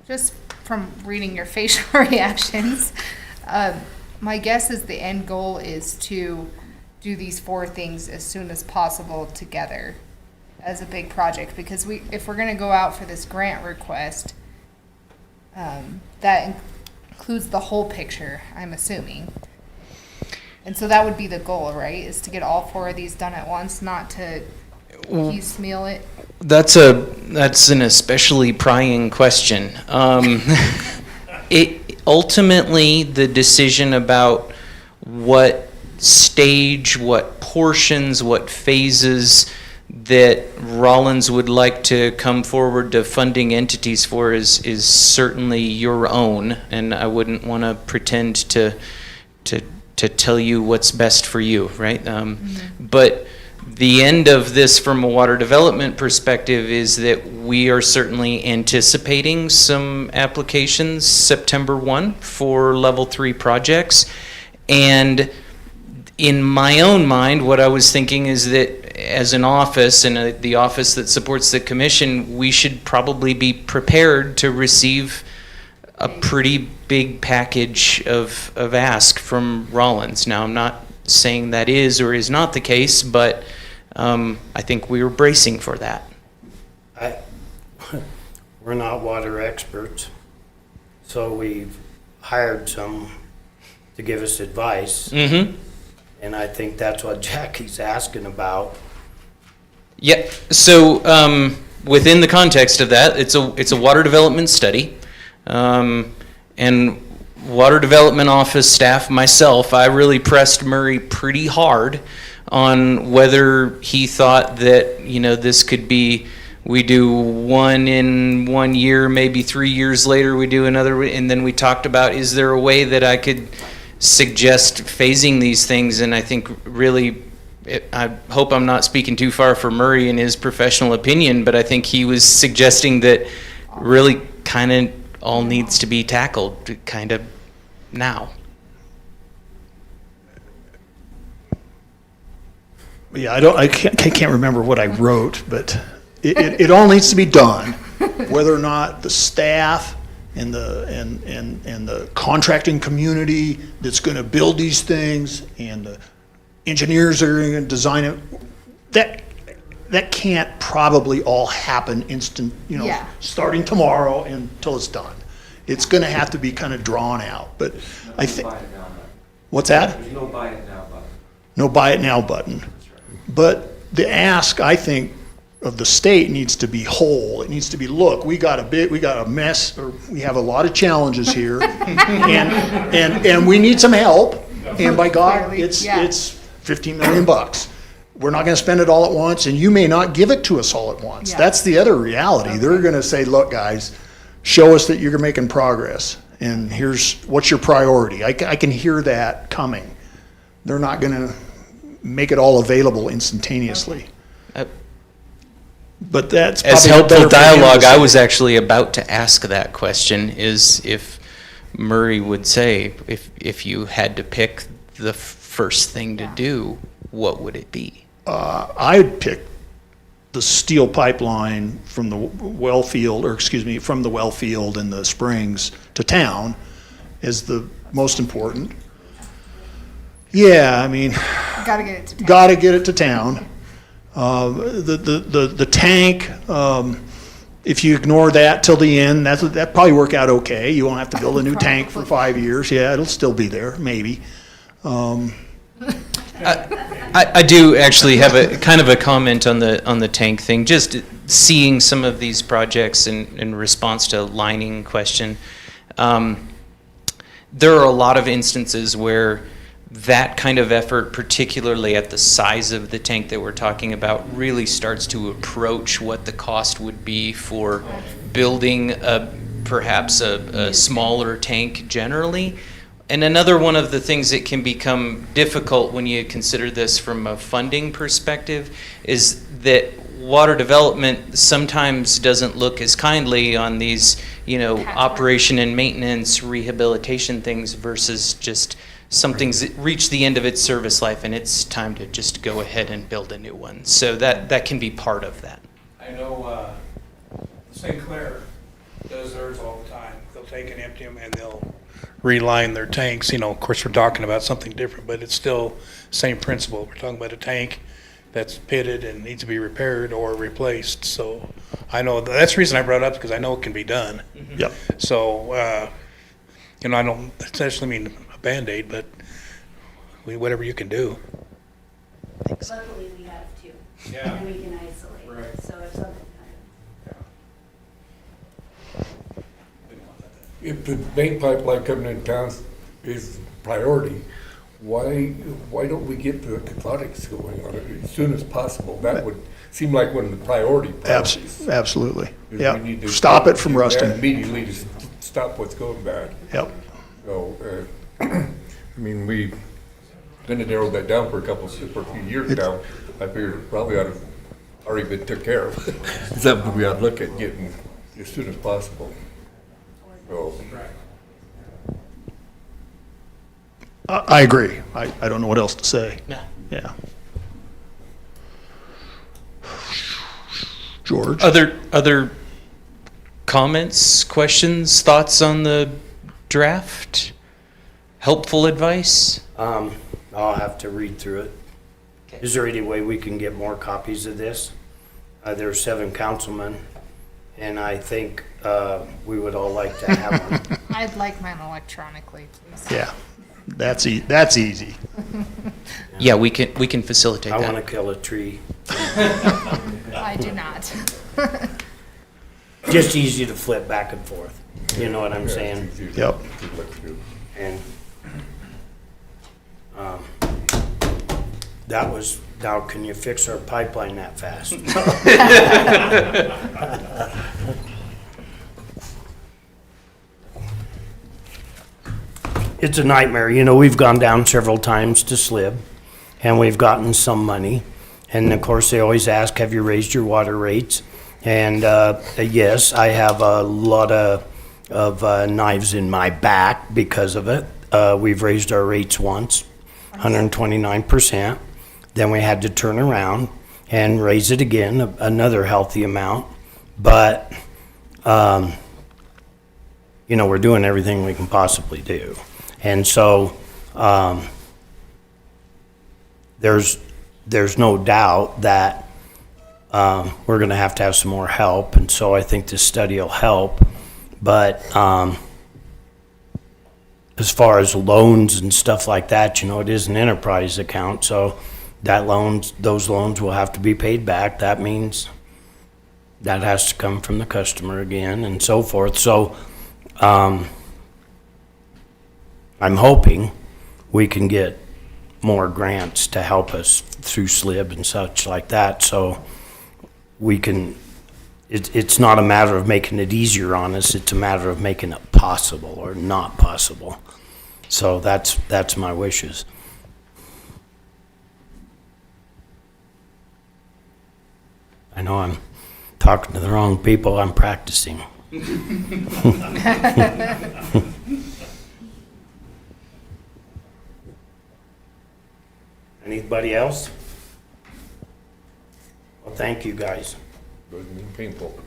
Just from reading your facial reactions, my guess is the end goal is to do these 4 things as soon as possible together as a big project, because if we're going to go out for this grant request, that includes the whole picture, I'm assuming. And so that would be the goal, right? Is to get all 4 of these done at once, not to piecemeal it.
That's an especially prying question. Ultimately, the decision about what stage, what portions, what phases that Rawlins would like to come forward to funding entities for is certainly your own, and I wouldn't want to pretend to tell you what's best for you, right? But the end of this from a water development perspective is that we are certainly anticipating some applications September 1 for level 3 projects. And in my own mind, what I was thinking is that as an office and the office that supports the commission, we should probably be prepared to receive a pretty big package of ask from Rawlins. Now, I'm not saying that is or is not the case, but I think we were bracing for that.
We're not water experts, so we've hired some to give us advice.
Mm-hmm.
And I think that's what Jackie's asking about.
Yeah, so within the context of that, it's a water development study. And water development office staff, myself, I really pressed Murray pretty hard on whether he thought that, this could be, we do one in 1 year, maybe 3 years later we do another, and then we talked about, is there a way that I could suggest phasing these things? And I think really, I hope I'm not speaking too far for Murray in his professional opinion, but I think he was suggesting that really kind of all needs to be tackled kind of now.
Yeah, I can't remember what I wrote, but it all needs to be done, whether or not the staff and the contracting community that's going to build these things and the engineers that are going to design it. That can't probably all happen instant,
Yeah.
starting tomorrow until it's done. It's going to have to be kind of drawn out, but I think.
Buy it now button.
What's that?
There's no buy it now button.
No buy it now button. But the ask, I think, of the state needs to be whole. It needs to be, look, we got a mess, or we have a lot of challenges here, and we need some help. And by God,
Clearly,
it's,
yeah.
it's 15 million bucks. We're not gonna spend it all at once, and you may not give it to us all at once.
Yeah.
That's the other reality. They're gonna say, look, guys, show us that you're making progress, and here's, what's your priority? I can hear that coming. They're not gonna make it all available instantaneously.
Uh,
But that's
As
probably
helpful
better for him to
dialogue, I
say.
was actually about to ask that question, is if Murray would say, if you had to pick the first thing to do, what would it be?
I'd pick the steel pipeline from the well field, or excuse me, from the well field and the springs to town is the most important. Yeah, I mean,
Gotta get it to town.
gotta get it to town. The tank, if you ignore that till the end, that probably work out okay. You won't have to build a new tank for 5 years. Yeah, it'll still be there, maybe.
I do actually have a kind of a comment on the tank thing. Just seeing some of these projects in response to lining question, there are a lot of instances where that kind of effort, particularly at the size of the tank that we're talking about, really starts to approach what the cost would be for building perhaps a smaller tank generally. And another one of the things that can become difficult when you consider this from a funding perspective is that water development sometimes doesn't look as kindly on these, operation and maintenance, rehabilitation things versus just something's reached the end of its service life and it's time to just go ahead and build a new one. So that can be part of that.
I know St. Clair does theirs all the time. They'll take and empty them and they'll reline their tanks. Of course, we're talking about something different, but it's still same principle. We're talking about a tank that's pitted and needs to be repaired or replaced. So I know that's the reason I brought it up, because I know it can be done.
Yep.
So, I don't essentially mean a Band-Aid, but whatever you can do.
Luckily, we have two.
Yeah.
And we can isolate.
Right.
So if something
If the main pipeline coming in town is priority, why don't we get the cathodics going on it as soon as possible? That would seem like one of the priority priorities.
Absolutely.
is
Yeah.
we need to
Stop it from
do that
rusting.
immediately to stop what's going bad.
Yep.
So, I mean, we've kind of narrowed that down for a few years now. I figured it probably ought to already been took care of. Something we ought to look at getting as soon as possible. So,
I agree. I don't know what else to say.
Yeah.
Yeah. George?
Other comments, questions, thoughts on the draft? Helpful advice?
I'll have to read through it. Is there any way we can get more copies of this? There are 7 councilmen, and I think we would all like to have one.
I'd like mine electronically, please.
Yeah. That's easy.
Yeah, we can facilitate
I
that.
want to kill a tree.
I do not.
Just easy to flip back and forth. You know what I'm saying?
Yep.
good luck to you.
And that was, now can you fix our pipeline that fast? It's a nightmare. We've gone down several times to SLIB, and we've gotten some money. And of course, they always ask, have you raised your water rates? And yes, I have a lot of knives in my back because of it. We've raised our rates once, 129%. Then we had to turn around and raise it again, another healthy amount. But, we're doing everything we can possibly do. And so there's no doubt that we're going to have some more help. And so I think this study will help. But as far as loans and stuff like that, it is an enterprise account. So those loans will have to be paid back. That means that has to come from the customer again and so forth. So I'm hoping we can get more grants to help us through SLIB and such like that, so we can, it's not a matter of making it easier on us, it's a matter of making it possible or not possible. So that's my wishes. I know I'm talking to the wrong people, I'm practicing. Anybody else? Well, thank you, guys.
Doesn't mean painful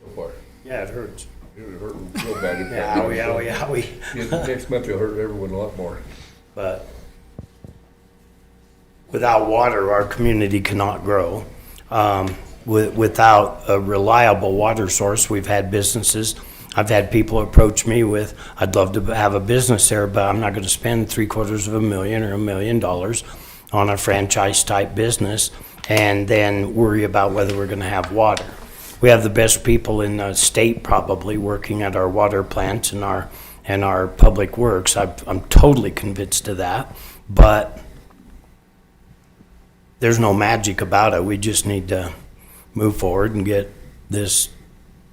so far.
Yeah, it hurts.
It would hurt real bad. if
Yeah,
that
owie, owie, owie.
Yeah, next month it'll hurt everyone a lot more.
But without water, our community cannot grow. Without a reliable water source, we've had businesses, I've had people approach me with, I'd love to have a business there, but I'm not gonna spend $750,000 or $1 million on a franchise type business and then worry about whether we're gonna have water. We have the best people in the state probably working at our water plants and our public works. I'm totally convinced of that, but there's no magic about it. We just need to move forward and get this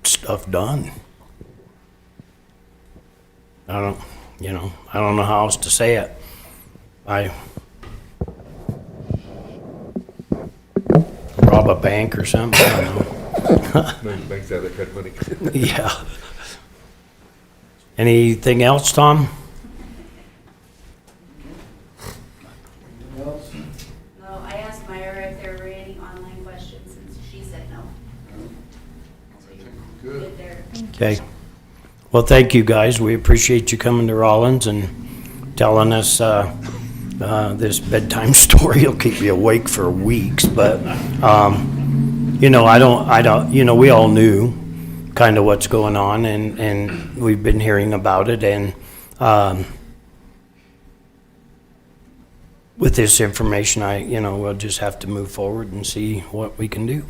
stuff done. I don't know how else to say it. Rob a bank or something, I don't know.
Most banks have that kind of money.
Yeah. Anything else, Tom?
No, I asked Myra if there were any online questions, and she said no. So you're good there.
Okay. Well, thank you, guys. We appreciate you coming to Rawlins and telling us this bedtime story. It'll keep you awake for weeks, but we all knew kind of what's going on, and we've been hearing about it, and with this information, we'll just have to move forward and see what we can do.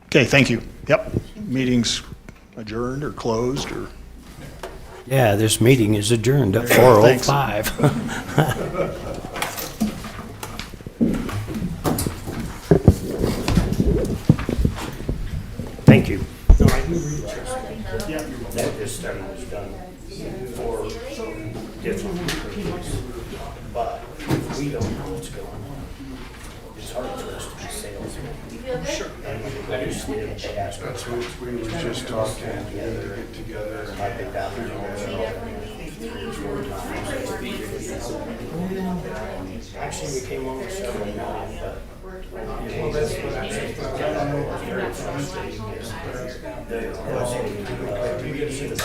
Okay, thank you. Yep, meeting's adjourned or closed or?
Yeah, this meeting is adjourned at
Thanks.
4:05. Thank you. That this study was done for different purposes, but if we don't know what's going on, it's hard for us to be salesmen. Sure. And I just did ask us.
We were just talking together.
I've been down there 3 or 4 times. Actually, we came over several million, but that's very frustrating.